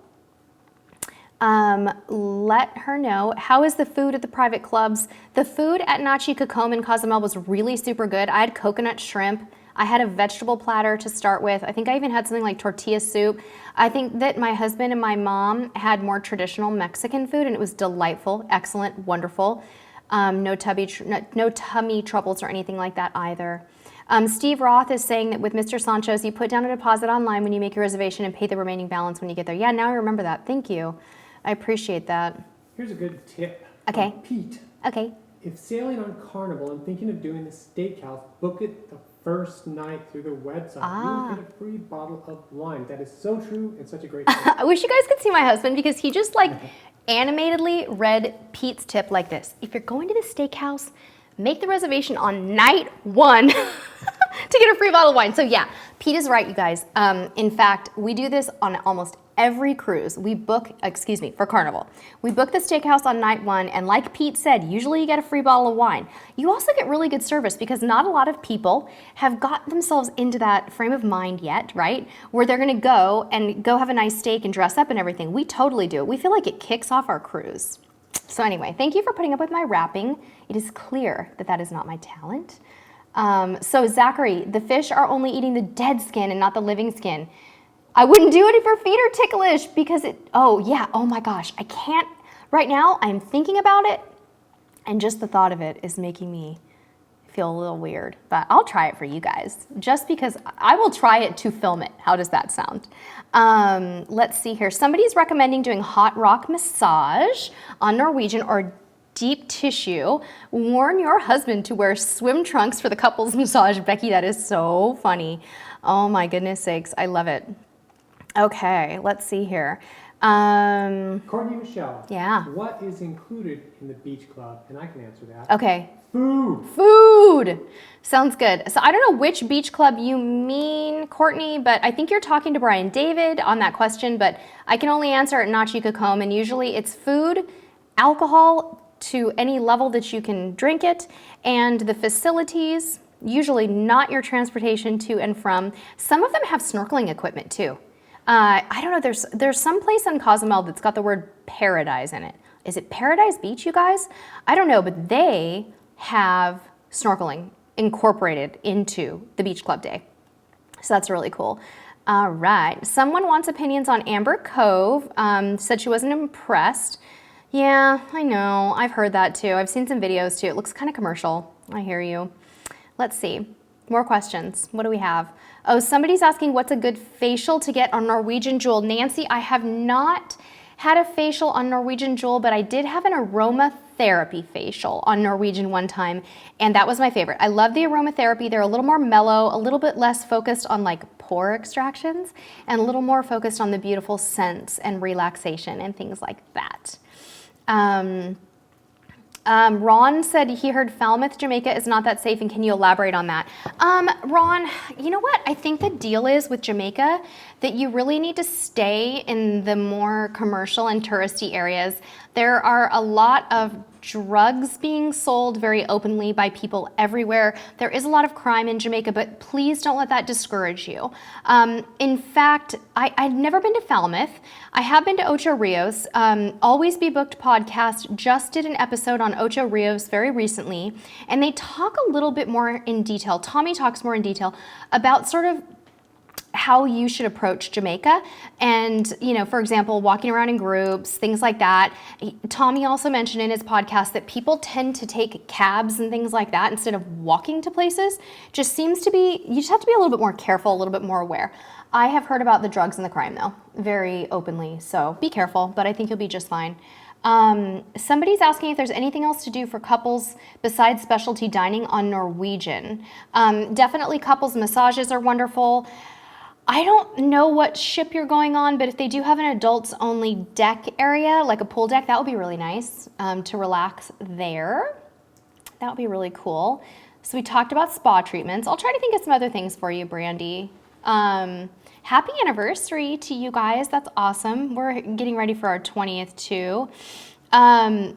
let her know. How is the food at the private clubs? The food at Nachi Kakom in Cozumel was really super good. I had coconut shrimp. I had a vegetable platter to start with. I think I even had something like tortilla soup. I think that my husband and my mom had more traditional Mexican food, and it was delightful, excellent, wonderful. No tummy troubles or anything like that either. Steve Roth is saying that with Mr. Sancho's, you put down a deposit online when you make your reservation and pay the remaining balance when you get there. Yeah, now I remember that. Thank you. I appreciate that. Here's a good tip. Okay. Pete. Okay. If sailing on Carnival and thinking of doing the steakhouse, book it the first night through the website. You will get a free bottle of wine. That is so true and such a great tip. I wish you guys could see my husband because he just like animatedly read Pete's tip like this. If you're going to the steakhouse, make the reservation on night 1 to get a free bottle of wine. So yeah, Pete is right, you guys. In fact, we do this on almost every cruise. We book, for Carnival. We book the steakhouse on night 1, and like Pete said, usually you get a free bottle of wine. You also get really good service because not a lot of people have got themselves into that frame of mind yet, right? Where they're gonna go have a nice steak and dress up and everything. We totally do. We feel like it kicks off our cruise. So anyway, thank you for putting up with my rapping. It is clear that that is not my talent. So Zachary, the fish are only eating the dead skin and not the living skin. I wouldn't do it if your feet are ticklish because oh my gosh, I can't, right now I'm thinking about it and just the thought of it is making me feel a little weird, but I'll try it for you guys just because I will try it to film it. How does that sound? Let's see here. Somebody's recommending doing hot rock massage on Norwegian or deep tissue. Warn your husband to wear swim trunks for the couples massage. Becky, that is so funny. Oh my goodness sakes, I love it. Okay, let's see here. Courtney Michelle. Yeah. What is included in the beach club? And I can answer that. Okay. Food. Food. Sounds good. So I don't know which beach club you mean, Courtney, but I think you're talking to Brian David on that question, but I can only answer at Nachikacombe, and usually it's food, alcohol to any level that you can drink it, and the facilities, usually not your transportation to and from. Some of them have snorkeling equipment too. I don't know, there's some place on Cozumel that's got the word paradise in it. Is it Paradise Beach, you guys? I don't know, but they have snorkeling incorporated into the beach club day. So that's really cool. All right, someone wants opinions on Amber Cove, said she wasn't impressed. Yeah, I know, I've heard that too. I've seen some videos too. It looks kind of commercial. I hear you. Let's see, more questions. What do we have? Oh, somebody's asking what's a good facial to get on Norwegian Jewel. Nancy, I have not had a facial on Norwegian Jewel, but I did have an aromatherapy facial on Norwegian one time, and that was my favorite. I love the aromatherapy. They're a little more mellow, a little bit less focused on like pore extractions, and a little more focused on the beautiful scents and relaxation and things like that. Ron said he heard Falmouth, Jamaica is not that safe, and can you elaborate on that? Ron, you know what? I think the deal is with Jamaica that you really need to stay in the more commercial and touristy areas. There are a lot of drugs being sold very openly by people everywhere. There is a lot of crime in Jamaica, but please don't let that discourage you. In fact, I've never been to Falmouth. I have been to Ocho Rios. Always Be Booked podcast just did an episode on Ocho Rios very recently, and they talk a little bit more in detail. Tommy talks more in detail about sort of how you should approach Jamaica and, you know, for example, walking around in groups, things like that. Tommy also mentioned in his podcast that people tend to take cabs and things like that instead of walking to places. Just seems to be, you just have to be a little bit more careful, a little bit more aware. I have heard about the drugs and the crime though, very openly, so be careful, but I think you'll be just fine. Somebody's asking if there's anything else to do for couples besides specialty dining on Norwegian. Definitely couples massages are wonderful. I don't know what ship you're going on, but if they do have an adults only deck area, like a pool deck, that would be really nice to relax there. That would be really cool. So we talked about spa treatments. I'll try to think of some other things for you, Brandy. Happy anniversary to you guys. That's awesome. We're getting ready for our 20th too. Ron,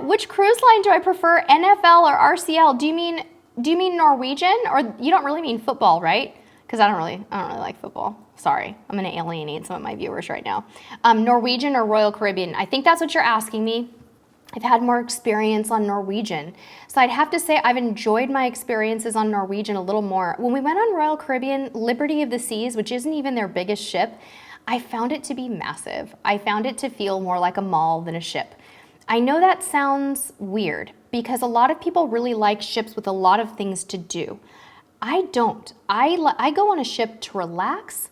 which cruise line do I prefer, NFL or RCL? Do you mean Norwegian, or you don't really mean football, right? Because I don't really like football. Sorry, I'm gonna alienate some of my viewers right now. Norwegian or Royal Caribbean? I think that's what you're asking me. I've had more experience on Norwegian. So I'd have to say I've enjoyed my experiences on Norwegian a little more. When we went on Royal Caribbean, Liberty of the Seas, which isn't even their biggest ship, I found it to be massive. I found it to feel more like a mall than a ship. I know that sounds weird because a lot of people really like ships with a lot of things to do. I don't. I go on a ship to relax.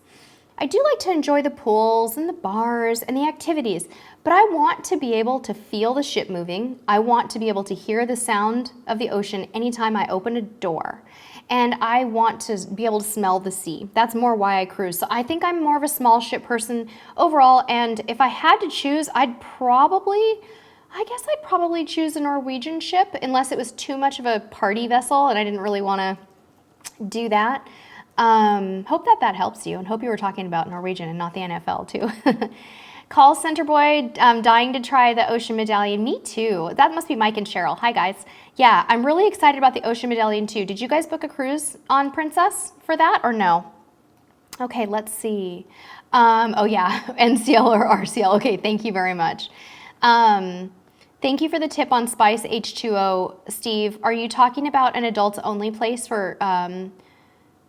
I do like to enjoy the pools and the bars and the activities, but I want to be able to feel the ship moving. I want to be able to hear the sound of the ocean anytime I open a door. And I want to be able to smell the sea. That's more why I cruise. So I think I'm more of a small ship person overall. And if I had to choose, I guess I'd probably choose a Norwegian ship unless it was too much of a party vessel and I didn't really want to do that. Hope that helps you, and hope you were talking about Norwegian and not the NFL too. Call Center Boy, dying to try the Ocean Medallion. Me too. That must be Mike and Cheryl. Hi guys. Yeah, I'm really excited about the Ocean Medallion too. Did you guys book a cruise on Princess for that or no? Okay, let's see. Oh yeah, NCL or RCL. Okay, thank you very much. Thank you for the tip on Spice H2O, Steve. Are you talking about an adults only place for,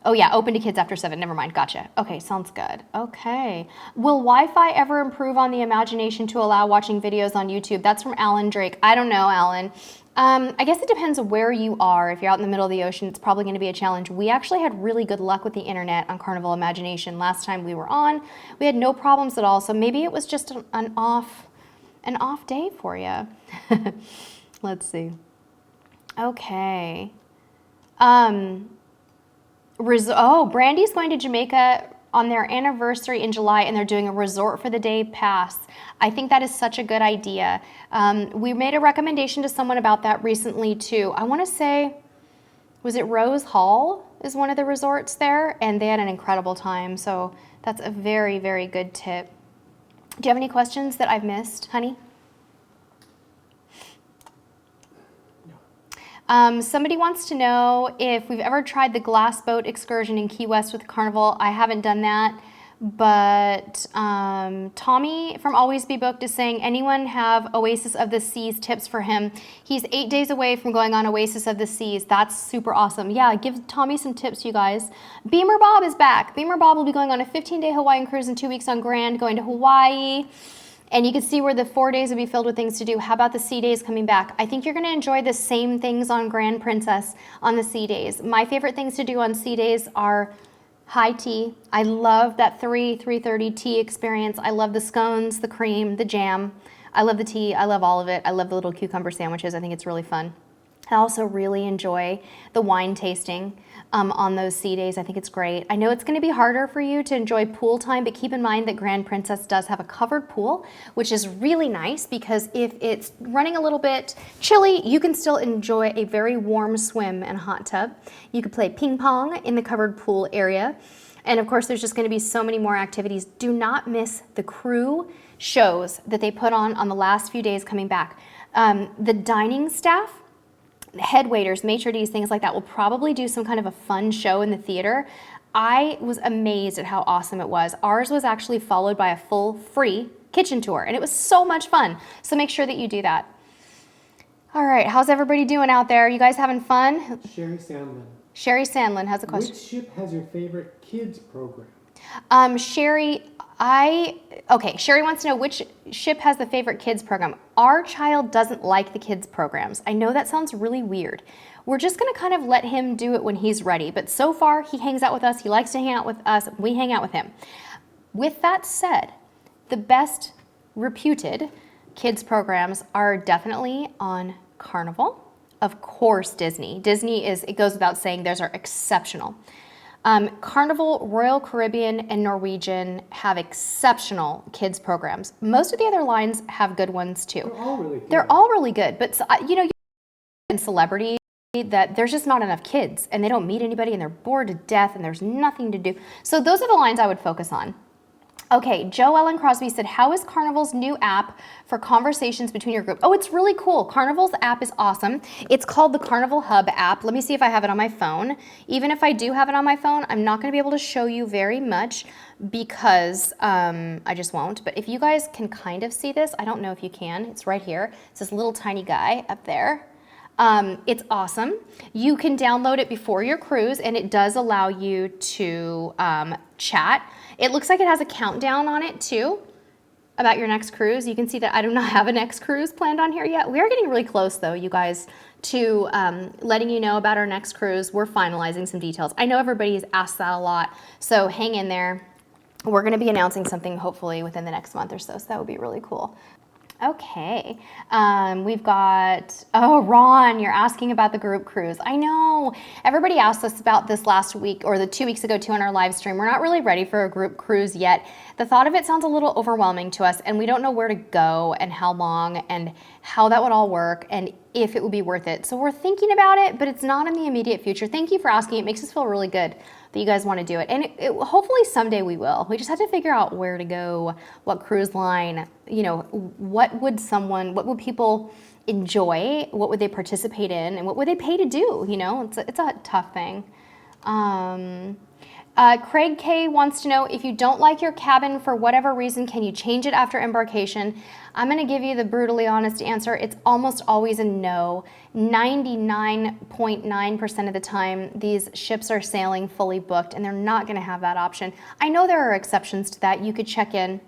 oh yeah, open to kids after 7, never mind, gotcha. Okay, sounds good. Okay. Will Wi-Fi ever improve on the imagination to allow watching videos on YouTube? That's from Alan Drake. I don't know, Alan. I guess it depends on where you are. If you're out in the middle of the ocean, it's probably gonna be a challenge. We actually had really good luck with the internet on Carnival Imagination. Last time we were on, we had no problems at all, so maybe it was just an off day for you. Let's see. Okay. Brandy's going to Jamaica on their anniversary in July, and they're doing a resort for the day pass. I think that is such a good idea. We made a recommendation to someone about that recently too. I want to say, was it Rose Hall is one of the resorts there, and they had an incredible time. So that's a very, very good tip. Do you have any questions that I've missed, honey? Somebody wants to know if we've ever tried the glass boat excursion in Key West with Carnival. I haven't done that, but Tommy from Always Be Booked is saying, anyone have Oasis of the Seas tips for him? He's 8 days away from going on Oasis of the Seas. That's super awesome. Yeah, give Tommy some tips, you guys. Beamer Bob is back. Beamer Bob will be going on a 15-day Hawaiian cruise and 2 weeks on Grand, going to Hawaii. And you can see where the 4 days would be filled with things to do. How about the sea days coming back? I think you're gonna enjoy the same things on Grand Princess on the sea days. My favorite things to do on sea days are high tea. I love that 3:30 tea experience. I love the scones, the cream, the jam. I love the tea, I love all of it. I love the little cucumber sandwiches. I think it's really fun. I also really enjoy the wine tasting on those sea days. I think it's great. I know it's going to be harder for you to enjoy pool time, but keep in mind that Grand Princess does have a covered pool, which is really nice because if it's running a little bit chilly, you can still enjoy a very warm swim and hot tub. You could play ping pong in the covered pool area. And of course, there's just going to be so many more activities. Do not miss the crew shows that they put on the last few days coming back. The dining staff, head waiters, maitre d's, things like that will probably do some kind of a fun show in the theater. I was amazed at how awesome it was. Ours was actually followed by a full free kitchen tour, and it was so much fun. So make sure that you do that. All right, how's everybody doing out there? You guys having fun? Sherry Sandlin. Sherry Sandlin has a question. Which ship has your favorite kids program? Sherry, Sherry wants to know which ship has the favorite kids program. Our child doesn't like the kids programs. I know that sounds really weird. We're just gonna kind of let him do it when he's ready. But so far, he hangs out with us. He likes to hang out with us. We hang out with him. With that said, the best reputed kids programs are definitely on Carnival. Of course, Disney. Disney is, it goes without saying, theirs are exceptional. Carnival, Royal Caribbean, and Norwegian have exceptional kids programs. Most of the other lines have good ones too. They're all really good. They're all really good, but you know, in celebrity, that there's just not enough kids and they don't meet anybody and they're bored to death and there's nothing to do. So those are the lines I would focus on. Okay, Joe Ellen Crosby said, how is Carnival's new app for conversations between your group? Oh, it's really cool. Carnival's app is awesome. It's called the Carnival Hub app. Let me see if I have it on my phone. Even if I do have it on my phone, I'm not gonna be able to show you very much because I just won't. But if you guys can kind of see this, I don't know if you can, it's right here. It's this little tiny guy up there. It's awesome. You can download it before your cruise, and it does allow you to chat. It looks like it has a countdown on it too about your next cruise. You can see that I do not have a next cruise planned on here yet. We are getting really close though, you guys, to letting you know about our next cruise. We're finalizing some details. I know everybody's asked that a lot, so hang in there. We're gonna be announcing something hopefully within the next month or so that would be really cool. Okay, we've got, oh, Ron, you're asking about the group cruise. I know, everybody asked us about this last week or the 2 weeks ago too on our live stream. We're not really ready for a group cruise yet. The thought of it sounds a little overwhelming to us, and we don't know where to go and how long and how that would all work and if it would be worth it. So we're thinking about it, but it's not in the immediate future. Thank you for asking. It makes us feel really good that you guys want to do it. And hopefully someday we will. We just have to figure out where to go, what cruise line, you know, what would people enjoy, what would they participate in, and what would they pay to do, you know? It's a tough thing. Craig K wants to know, if you don't like your cabin for whatever reason, can you change it after embarkation? I'm gonna give you the brutally honest answer. It's almost always a no. 99.9% of the time, these ships are sailing fully booked and they're not gonna have that option. I know there are exceptions to that. You could check in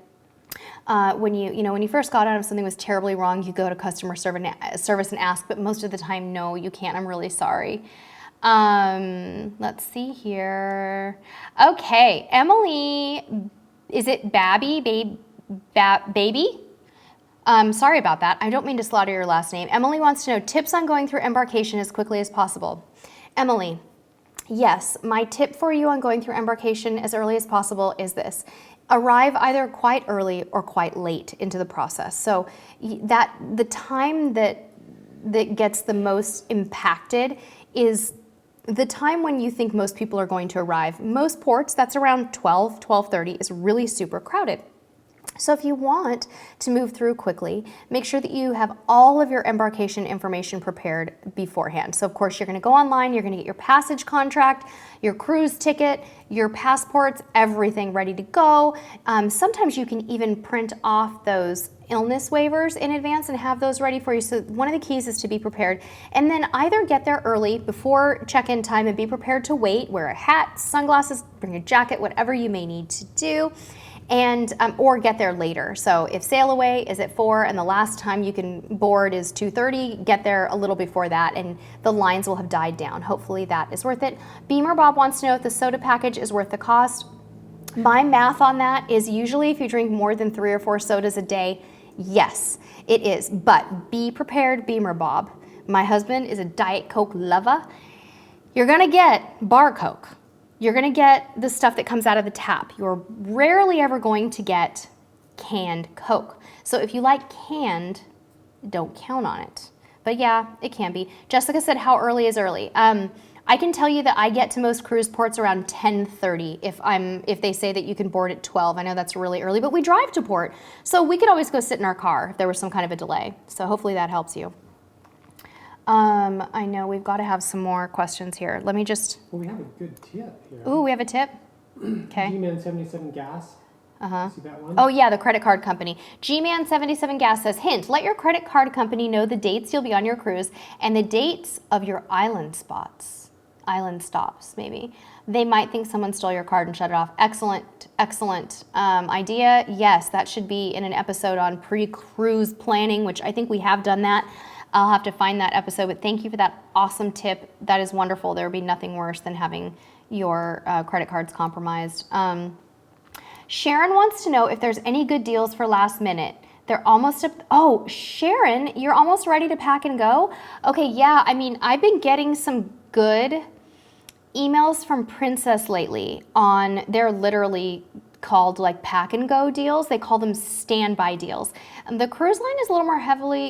when you first got out, if something was terribly wrong, you go to customer service and ask, but most of the time, no, you can't. I'm really sorry. Let's see here. Okay, Emily, is it Baby? Sorry about that. I don't mean to slaughter your last name. Emily wants to know tips on going through embarkation as quickly as possible. Emily, yes, my tip for you on going through embarkation as early as possible is this. Arrive either quite early or quite late into the process. So that the time that gets the most impacted is the time when you think most people are going to arrive. Most ports, that's around 12:30, is really super crowded. So if you want to move through quickly, make sure that you have all of your embarkation information prepared beforehand. So of course you're gonna go online, you're gonna get your passage contract, your cruise ticket, your passports, everything ready to go. Sometimes you can even print off those illness waivers in advance and have those ready for you. So one of the keys is to be prepared, and then either get there early before check-in time and be prepared to wait, wear a hat, sunglasses, bring a jacket, whatever you may need to do, and or get there later. So if sail away is at 4 and the last time you can board is 2:30, get there a little before that and the lines will have died down. Hopefully that is worth it. Beamer Bob wants to know if the soda package is worth the cost. My math on that is usually if you drink more than 3 or 4 sodas a day, yes, it is. But be prepared, Beamer Bob. My husband is a Diet Coke lover. You're gonna get bar Coke. You're gonna get the stuff that comes out of the tap. You're rarely ever going to get canned Coke. So if you like canned, don't count on it. But yeah, it can be. Jessica said, how early is early? I can tell you that I get to most cruise ports around 10:30 if they say that you can board at 12. I know that's really early, but we drive to port. So we could always go sit in our car if there was some kind of a delay. So hopefully that helps you. I know we've got to have some more questions here. Let me just... Well, we have a good tip here. Ooh, we have a tip? Okay. G-Man 77 Gas. See that one? Oh yeah, the credit card company. G-Man 77 Gas says, hint, let your credit card company know the dates you'll be on your cruise and the dates of your island stops, maybe. They might think someone stole your card and shut it off. Excellent idea. Yes, that should be in an episode on pre-cruise planning, which I think we have done that. I'll have to find that episode, but thank you for that awesome tip. That is wonderful. There would be nothing worse than having your credit cards compromised. Sharon wants to know if there's any good deals for last minute. They're almost up. Oh, Sharon, you're almost ready to pack and go? Okay, yeah, I mean, I've been getting some good emails from Princess lately on, they're literally called like pack and go deals. They call them standby deals. And the cruise line is a little more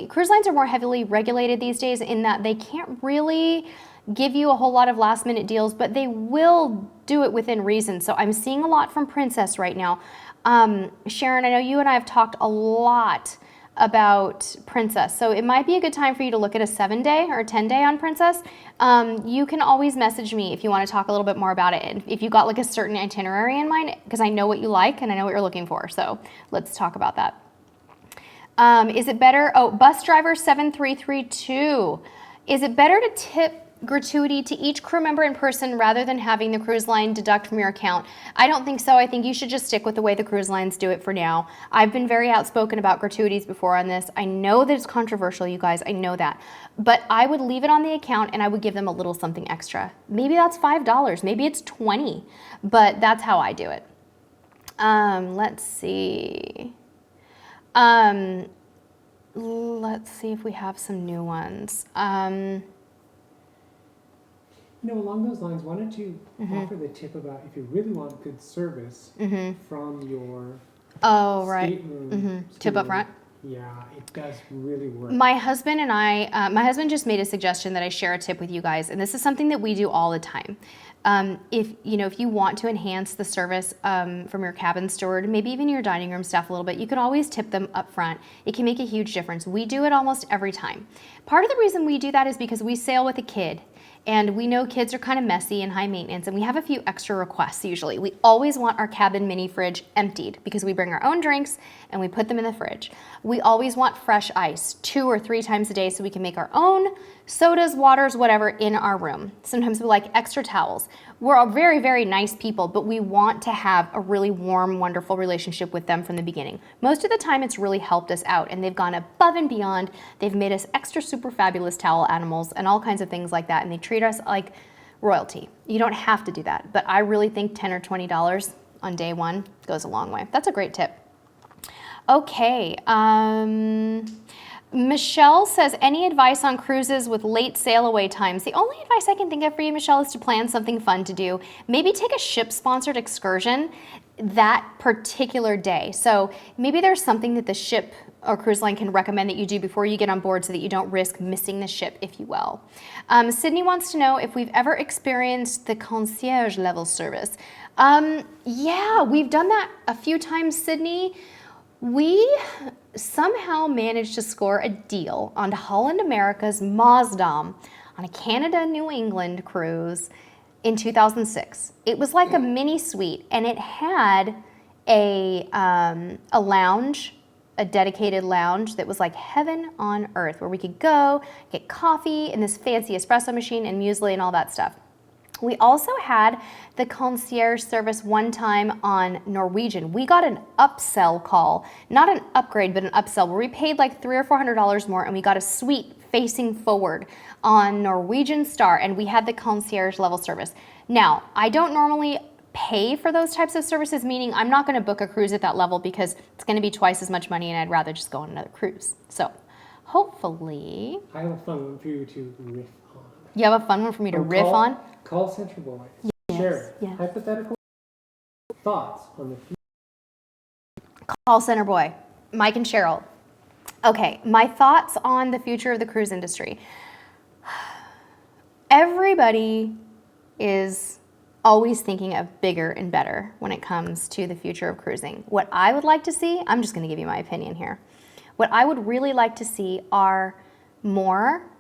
cruise lines are more heavily regulated these days in that they can't really give you a whole lot of last minute deals, but they will do it within reason. So I'm seeing a lot from Princess right now. Sharon, I know you and I have talked a lot about Princess, so it might be a good time for you to look at a 7-day or a 10-day on Princess. You can always message me if you want to talk a little bit more about it, and if you got like a certain itinerary in mind, because I know what you like and I know what you're looking for, so let's talk about that. Is it better, bus driver 7332, is it better to tip gratuity to each crew member in person rather than having the cruise line deduct from your account? I don't think so. I think you should just stick with the way the cruise lines do it for now. I've been very outspoken about gratuities before on this. I know that it's controversial, you guys. I know that. But I would leave it on the account and I would give them a little something extra. Maybe that's $5. Maybe it's $20. But that's how I do it. Let's see. Let's see if we have some new ones. Along those lines, why don't you offer the tip about if you really want good service from your stateroom tip up front? Yeah, it does really work. My husband and my husband just made a suggestion that I share a tip with you guys, and this is something that we do all the time. If you want to enhance the service from your cabin steward, maybe even your dining room staff a little bit, you could always tip them up front. It can make a huge difference. We do it almost every time. Part of the reason we do that is because we sail with a kid. And we know kids are kind of messy and high maintenance, and we have a few extra requests usually. We always want our cabin mini fridge emptied because we bring our own drinks and we put them in the fridge. We always want fresh ice 2 or 3 times a day so we can make our own sodas, waters, whatever in our room. Sometimes we like extra towels. We're all very, very nice people, but we want to have a really warm, wonderful relationship with them from the beginning. Most of the time it's really helped us out, and they've gone above and beyond. They've made us extra super fabulous towel animals and all kinds of things like that, and they treat us like royalty. You don't have to do that, but I really think $10 or $20 on day one goes a long way. That's a great tip. Okay, Michelle says, any advice on cruises with late sail away times? The only advice I can think of for you, Michelle, is to plan something fun to do. Maybe take a ship-sponsored excursion that particular day. So maybe there's something that the ship or cruise line can recommend that you do before you get on board so that you don't risk missing the ship, if you will. Sydney wants to know if we've ever experienced the concierge level service. Yeah, we've done that a few times, Sydney. We somehow managed to score a deal on Holland America's Maasdam on a Canada-New England cruise in 2006. It was like a mini suite, and it had a lounge, a dedicated lounge that was like heaven on earth, where we could go get coffee in this fancy espresso machine and muesli and all that stuff. We also had the concierge service one time on Norwegian. We got an upsell call, not an upgrade, but an upsell, where we paid like $300 or $400 more, and we got a suite facing forward on Norwegian Star, and we had the concierge level service. Now, I don't normally pay for those types of services, meaning I'm not going to book a cruise at that level because it's going to be twice as much money, and I'd rather just go on another cruise. So, hopefully, I have a fun one for you to riff on. You have a fun one for me to riff on? Call Center Boy. Yes, Share yes. hypothetical thoughts on the future. Call Center Boy, Mike and Cheryl. Okay, my thoughts on the future of the cruise industry. Everybody is always thinking of bigger and better when it comes to the future of cruising. What I would like to see, I'm just going to give you my opinion here. What I would really like to see are more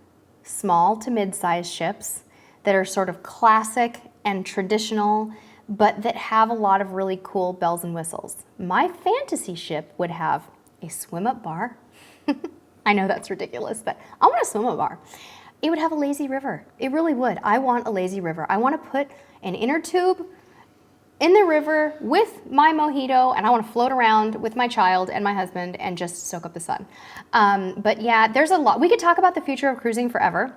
small to mid-sized ships that are sort of classic and traditional, but that have a lot of really cool bells and whistles. My fantasy ship would have a swim-up bar. I know that's ridiculous, but I want a swim-up bar. It would have a lazy river. It really would. I want a lazy river. I want to put an inner tube in the river with my mojito, and I want to float around with my child and my husband and just soak up the sun. But yeah, there's a lot. We could talk about the future of cruising forever.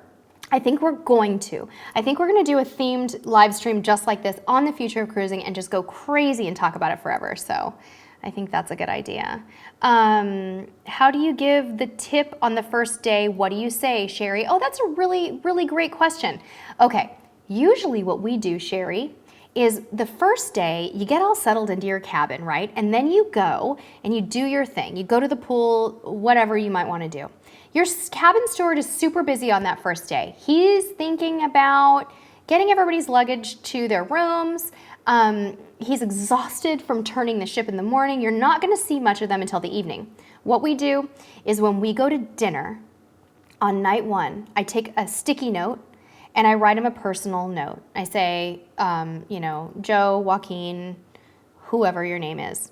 I think we're going to. I think we're going to do a themed live stream just like this on the future of cruising and just go crazy and talk about it forever. So I think that's a good idea. How do you give the tip on the first day? What do you say, Sherry? Oh, that's a really, really great question. Okay, usually what we do, Sherry, is the first day you get all settled into your cabin, right? And then you go and you do your thing. You go to the pool, whatever you might want to do. Your cabin steward is super busy on that first day. He's thinking about getting everybody's luggage to their rooms. He's exhausted from turning the ship in the morning. You're not going to see much of them until the evening. What we do is when we go to dinner on night 1, I take a sticky note and I write him a personal note. I say, you know, Joe, Joaquin, whoever your name is,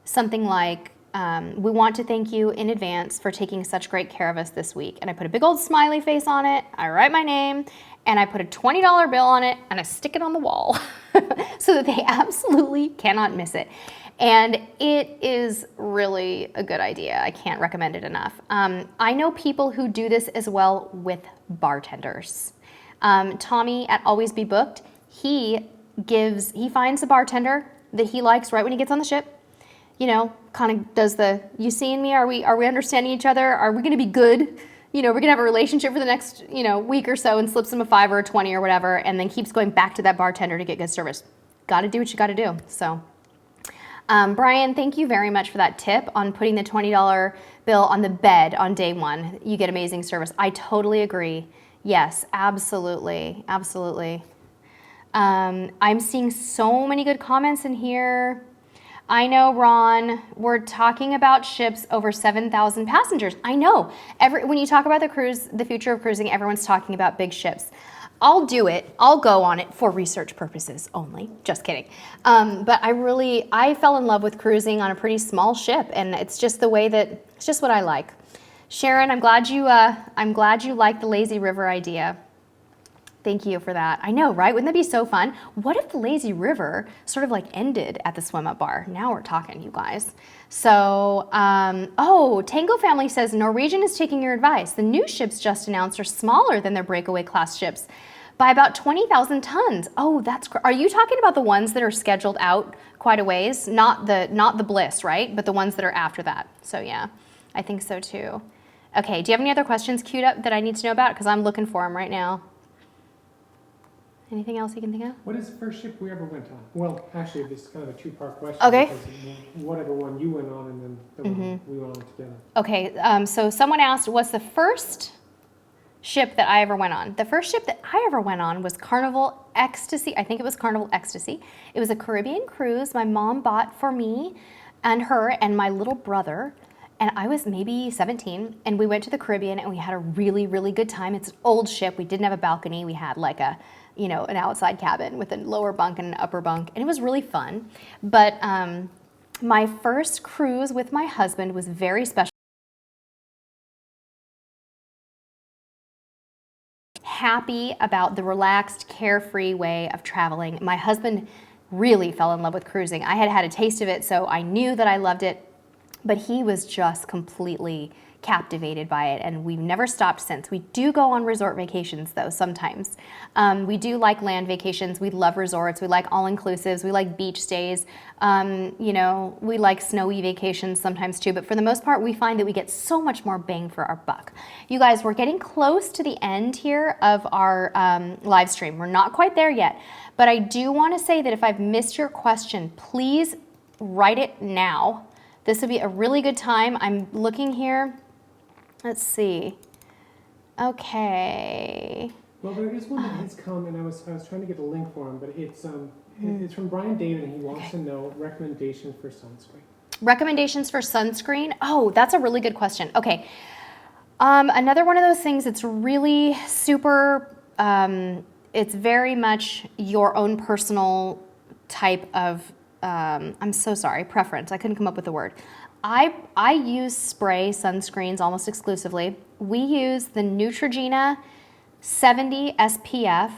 something like, we want to thank you in advance for taking such great care of us this week. And I put a big old smiley face on it. I write my name and I put a $20 bill on it and I stick it on the wall so that they absolutely cannot miss it. And it is really a good idea. I can't recommend it enough. I know people who do this as well with bartenders. Tommy at Always Be Booked, he finds a bartender that he likes right when he gets on the ship. You know, kind of does the, you seeing me? Are we understanding each other? Are we going to be good? You know, we're going to have a relationship for the next, you know, week or so, and slips him a $5 or a $20 or whatever, and then keeps going back to that bartender to get good service. Got to do what you got to do. So, Brian, thank you very much for that tip on putting the $20 bill on the bed on day 1. You get amazing service. I totally agree. Yes, absolutely. Absolutely. I'm seeing so many good comments in here. I know, Ron, we're talking about ships over 7,000 passengers. I know. When you talk about the cruise, the future of cruising, everyone's talking about big ships. I'll do it. I'll go on it for research purposes only. Just kidding. But I fell in love with cruising on a pretty small ship, and it's just it's just what I like. Sharon, I'm glad you like the lazy river idea. Thank you for that. I know, right? Wouldn't that be so fun? What if the lazy river sort of like ended at the swim up bar? Now we're talking, you guys. So, Tango Family says, Norwegian is taking your advice. The new ships just announced are smaller than their breakaway class ships by about 20,000 tons. Oh, are you talking about the ones that are scheduled out quite a ways? Not the Bliss, right? But the ones that are after that. So yeah, I think so too. Okay, do you have any other questions queued up that I need to know about? Because I'm looking for them right now. Anything else you can think of? What is the first ship we ever went on? Well, actually, this is kind of a two-part question. Okay. Whatever one you went on and then the one we went on together. Okay, so someone asked, what's the first ship that I ever went on? The first ship that I ever went on was Carnival Ecstasy. I think it was Carnival Ecstasy. It was a Caribbean cruise my mom bought for me and her and my little brother. And I was maybe 17, and we went to the Caribbean and we had a really, really good time. It's an old ship. We didn't have a balcony. We had like an outside cabin with a lower bunk and an upper bunk, and it was really fun. But my first cruise with my husband was very special. Happy about the relaxed, carefree way of traveling. My husband really fell in love with cruising. I had had a taste of it, so I knew that I loved it. But he was just completely captivated by it, and we've never stopped since. We do go on resort vacations though sometimes. We do like land vacations. We love resorts. We like all-inclusives. We like beach stays. We like snowy vacations sometimes too, but for the most part, we find that we get so much more bang for our buck. You guys, we're getting close to the end here of our live stream. We're not quite there yet, but I do want to say that if I've missed your question, please write it now. This would be a really good time. I'm looking here. Let's see. Okay. Well, there is one that has come, and I was trying to get a link for him, but it's from Brian David, and he wants to know recommendations for sunscreen. Recommendations for sunscreen? Oh, that's a really good question. Okay. Another one of those things that's really super, it's very much your own personal type of I'm so sorry, preference. I couldn't come up with the word. I use spray sunscreens almost exclusively. We use the Neutrogena 70 SPF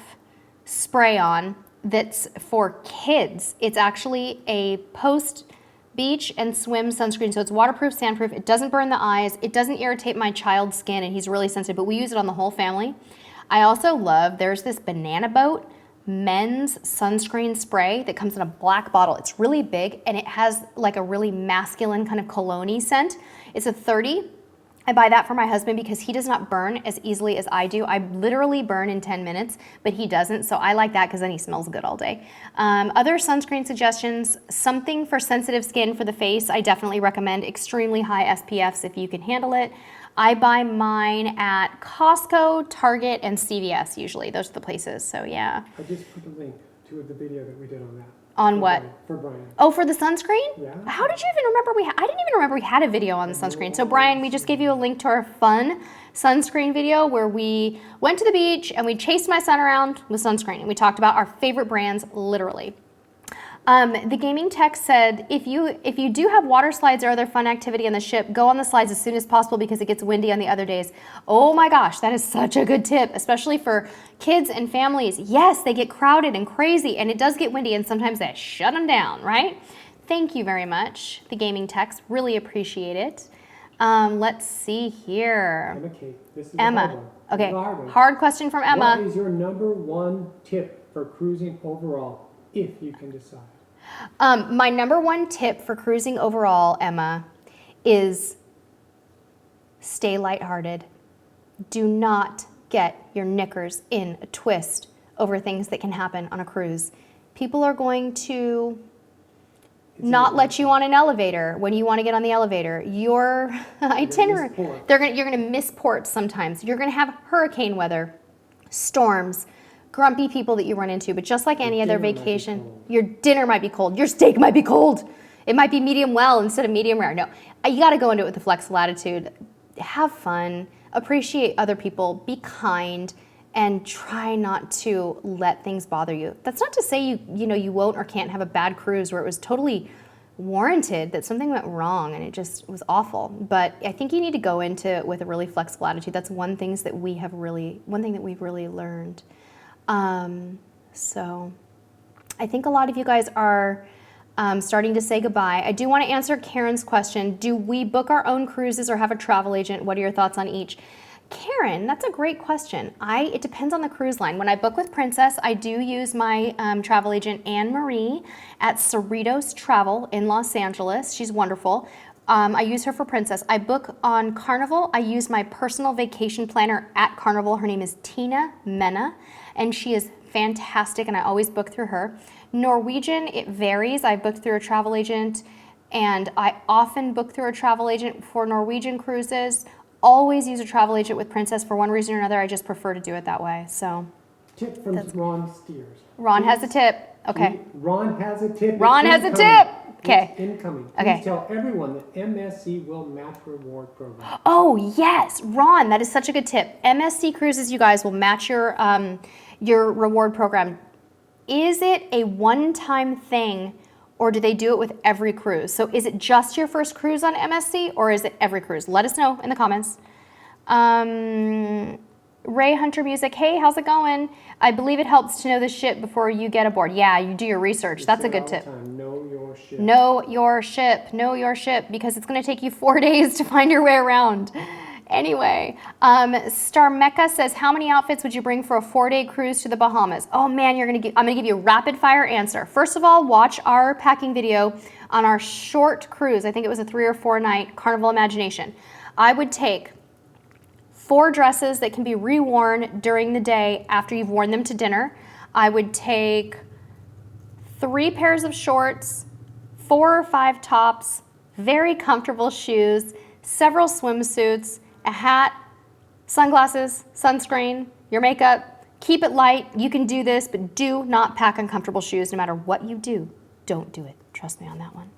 spray-on that's for kids. It's actually a post-beach and swim sunscreen, so it's waterproof, sandproof. It doesn't burn the eyes. It doesn't irritate my child's skin, and he's really sensitive, but we use it on the whole family. I also love, there's this Banana Boat men's sunscreen spray that comes in a black bottle. It's really big, and it has like a really masculine kind of cologne-y scent. It's a 30. I buy that for my husband because he does not burn as easily as I do. I literally burn in 10 minutes, but he doesn't, so I like that because then he smells good all day. Other sunscreen suggestions, something for sensitive skin for the face. I definitely recommend extremely high SPFs if you can handle it. I buy mine at Costco, Target, and CVS usually. Those are the places, so yeah. I just put the link to the video that we did on that. On what? For Brian. Oh, for the sunscreen? Yeah. How did you even remember I didn't even remember we had a video on the sunscreen. So Brian, we just gave you a link to our fun sunscreen video where we went to the beach and we chased my son around with sunscreen. And we talked about our favorite brands, literally. The gaming tech said, if you do have water slides or other fun activity on the ship, go on the slides as soon as possible because it gets windy on the other days. Oh my gosh, that is such a good tip, especially for kids and families. Yes, they get crowded and crazy, and it does get windy, and sometimes they shut them down, right? Thank you very much, the gaming techs. Really appreciate it. Let's see here. Emma Kate, this is Emma. a hard one. Okay, Hard one. hard question from Emma. What is your #1 tip for cruising overall, if you can decide? My #1 tip for cruising overall, Emma, is stay lighthearted. Do not get your knickers in a twist over things that can happen on a cruise. People are going to not let you on an elevator when you want to get on the elevator. Your itinerary, you're going to miss ports sometimes. You're going to have hurricane weather, storms, grumpy people that you run into, but just like any other vacation, your dinner might be cold, your steak might be cold, it might be medium well instead of medium rare. No, you got to go into it with a flexible attitude. Have fun, appreciate other people, be kind, and try not to let things bother you. That's not to say you won't or can't have a bad cruise where it was totally warranted that something went wrong and it just was awful. But I think you need to go into it with a really flexible attitude. That's one thing that we've really learned. So I think a lot of you guys are starting to say goodbye. I do want to answer Karen's question. Do we book our own cruises or have a travel agent? What are your thoughts on each? Karen, that's a great question. It depends on the cruise line. When I book with Princess, I do use my travel agent, Anne Marie, at Cerritos Travel in Los Angeles. She's wonderful. I use her for Princess. I book on Carnival. I use my personal vacation planner at Carnival. Her name is Tina Mena, and she is fantastic, and I always book through her. Norwegian, it varies. I booked through a travel agent, and I often book through a travel agent for Norwegian cruises. Always use a travel agent with Princess for one reason or another. I just prefer to do it that way. So, tip from Ron Steers. Ron has a tip. Okay. Ron has a tip. Ron has a tip. Okay. It's incoming. Okay. Please tell everyone that MSC will match reward program. Oh yes, Ron, that is such a good tip. MSC Cruises, you guys, will match your reward program. Is it a one-time thing, or do they do it with every cruise? So is it just your first cruise on MSC, or is it every cruise? Let us know in the comments. Ray Hunter Music, hey, how's it going? I believe it helps to know the ship before you get aboard. Yeah, you do your research. That's a good tip. Know your ship. Know your ship. Know your ship, because it's going to take you 4 days to find your way around. Anyway, Star Mecca says, how many outfits would you bring for a 4-day cruise to the Bahamas? Oh man, I'm gonna give you a rapid fire answer. First of all, watch our packing video on our short cruise. I think it was a 3 or 4 night Carnival Imagination. I would take 4 dresses that can be reworn during the day after you've worn them to dinner. I would take 3 pairs of shorts, 4 or 5 tops, very comfortable shoes, several swimsuits, a hat, sunglasses, sunscreen, your makeup. Keep it light. You can do this, but do not pack uncomfortable shoes. No matter what you do, don't do it. Trust me on that one.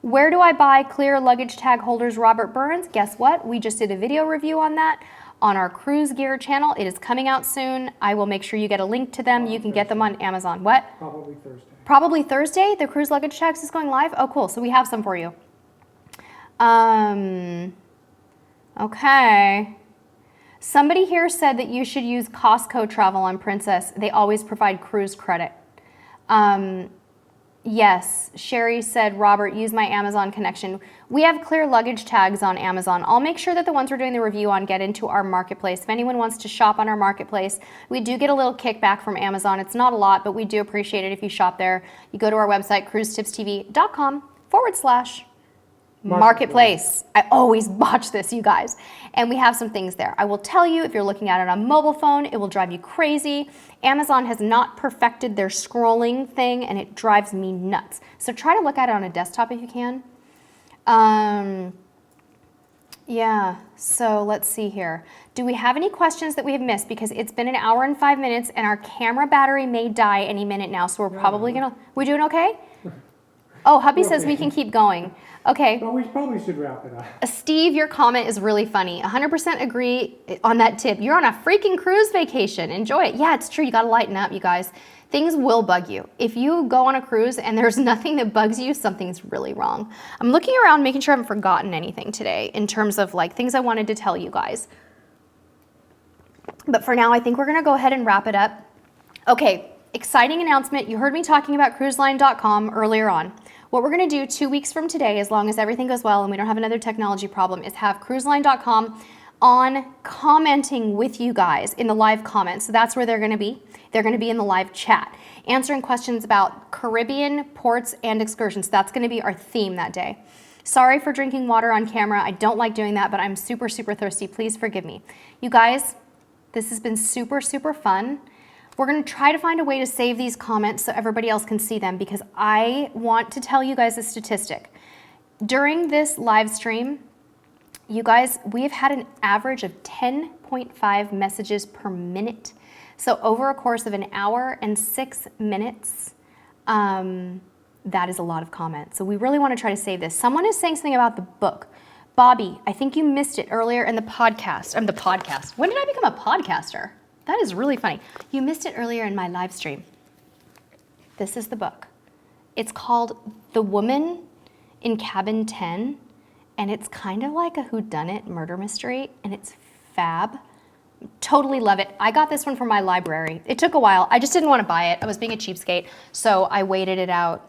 Where do I buy clear luggage tag holders, Robert Burns? Guess what? We just did a video review on that on our Cruise Gear channel. It is coming out soon. I will make sure you get a link to them. You can get them on Amazon. What? Probably Thursday. Probably Thursday? The cruise luggage tags is going live? Oh, cool. So we have some for you. Okay. Somebody here said that you should use Costco Travel on Princess. They always provide cruise credit. Yes, Sherry said, Robert, use my Amazon connection. We have clear luggage tags on Amazon. I'll make sure that the ones we're doing the review on get into our marketplace. If anyone wants to shop on our marketplace, we do get a little kickback from Amazon. It's not a lot, but we do appreciate it if you shop there. You go to our website, cruisetipstv.com/marketplace. I always botch this, you guys. And we have some things there. I will tell you, if you're looking at it on a mobile phone, it will drive you crazy. Amazon has not perfected their scrolling thing, and it drives me nuts. So try to look at it on a desktop if you can. Yeah, so let's see here. Do we have any questions that we have missed? Because it's been an hour and 5 minutes and our camera battery may die any minute now, so we're probably gonna, we doing okay? Oh, hubby says we can keep going. Okay. But we probably should wrap it up. Steve, your comment is really funny. 100% agree on that tip. You're on a freaking cruise vacation. Enjoy it. Yeah, it's true. You got to lighten up, you guys. Things will bug you. If you go on a cruise and there's nothing that bugs you, something's really wrong. I'm looking around, making sure I haven't forgotten anything today in terms of like things I wanted to tell you guys. But for now, I think we're going to go ahead and wrap it up. Okay, exciting announcement. You heard me talking about cruiseline.com earlier on. What we're going to do 2 weeks from today, as long as everything goes well and we don't have another technology problem, is have cruiseline.com on commenting with you guys in the live comments. So that's where they're going to be. They're going to be in the live chat, answering questions about Caribbean ports and excursions. That's going to be our theme that day. Sorry for drinking water on camera. I don't like doing that, but I'm super, super thirsty. Please forgive me. You guys, this has been super, super fun. We're going to try to find a way to save these comments so everybody else can see them, because I want to tell you guys a statistic. During this live stream, you guys, we've had an average of 10.5 messages per minute. So over a course of an hour and 6 minutes, that is a lot of comments. So we really want to try to save this. Someone is saying something about the book. Bobby, I think you missed it earlier in the podcast. When did I become a podcaster? That is really funny. You missed it earlier in my live stream. This is the book. It's called The Woman in Cabin 10, and it's kind of like a whodunit murder mystery, and it's fab. Totally love it. I got this one from my library. It took a while. I just didn't want to buy it. I was being a cheapskate, so I waited it out.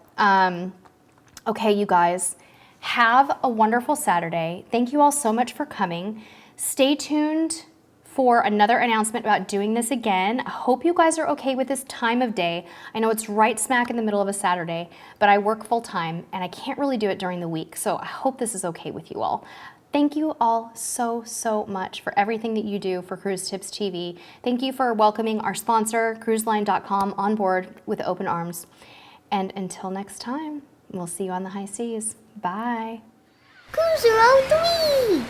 Okay, you guys, have a wonderful Saturday. Thank you all so much for coming. Stay tuned for another announcement about doing this again. I hope you guys are okay with this time of day. I know it's right smack in the middle of a Saturday, but I work full time and I can't really do it during the week, so I hope this is okay with you all. Thank you all so, so much for everything that you do for Cruise Tips TV. Thank you for welcoming our sponsor, cruiseline.com, on board with open arms. And until next time, we'll see you on the high seas. Bye. Cruise around the week.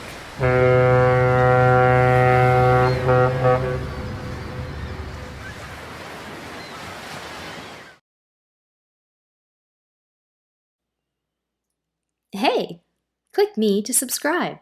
Hey, click me to subscribe.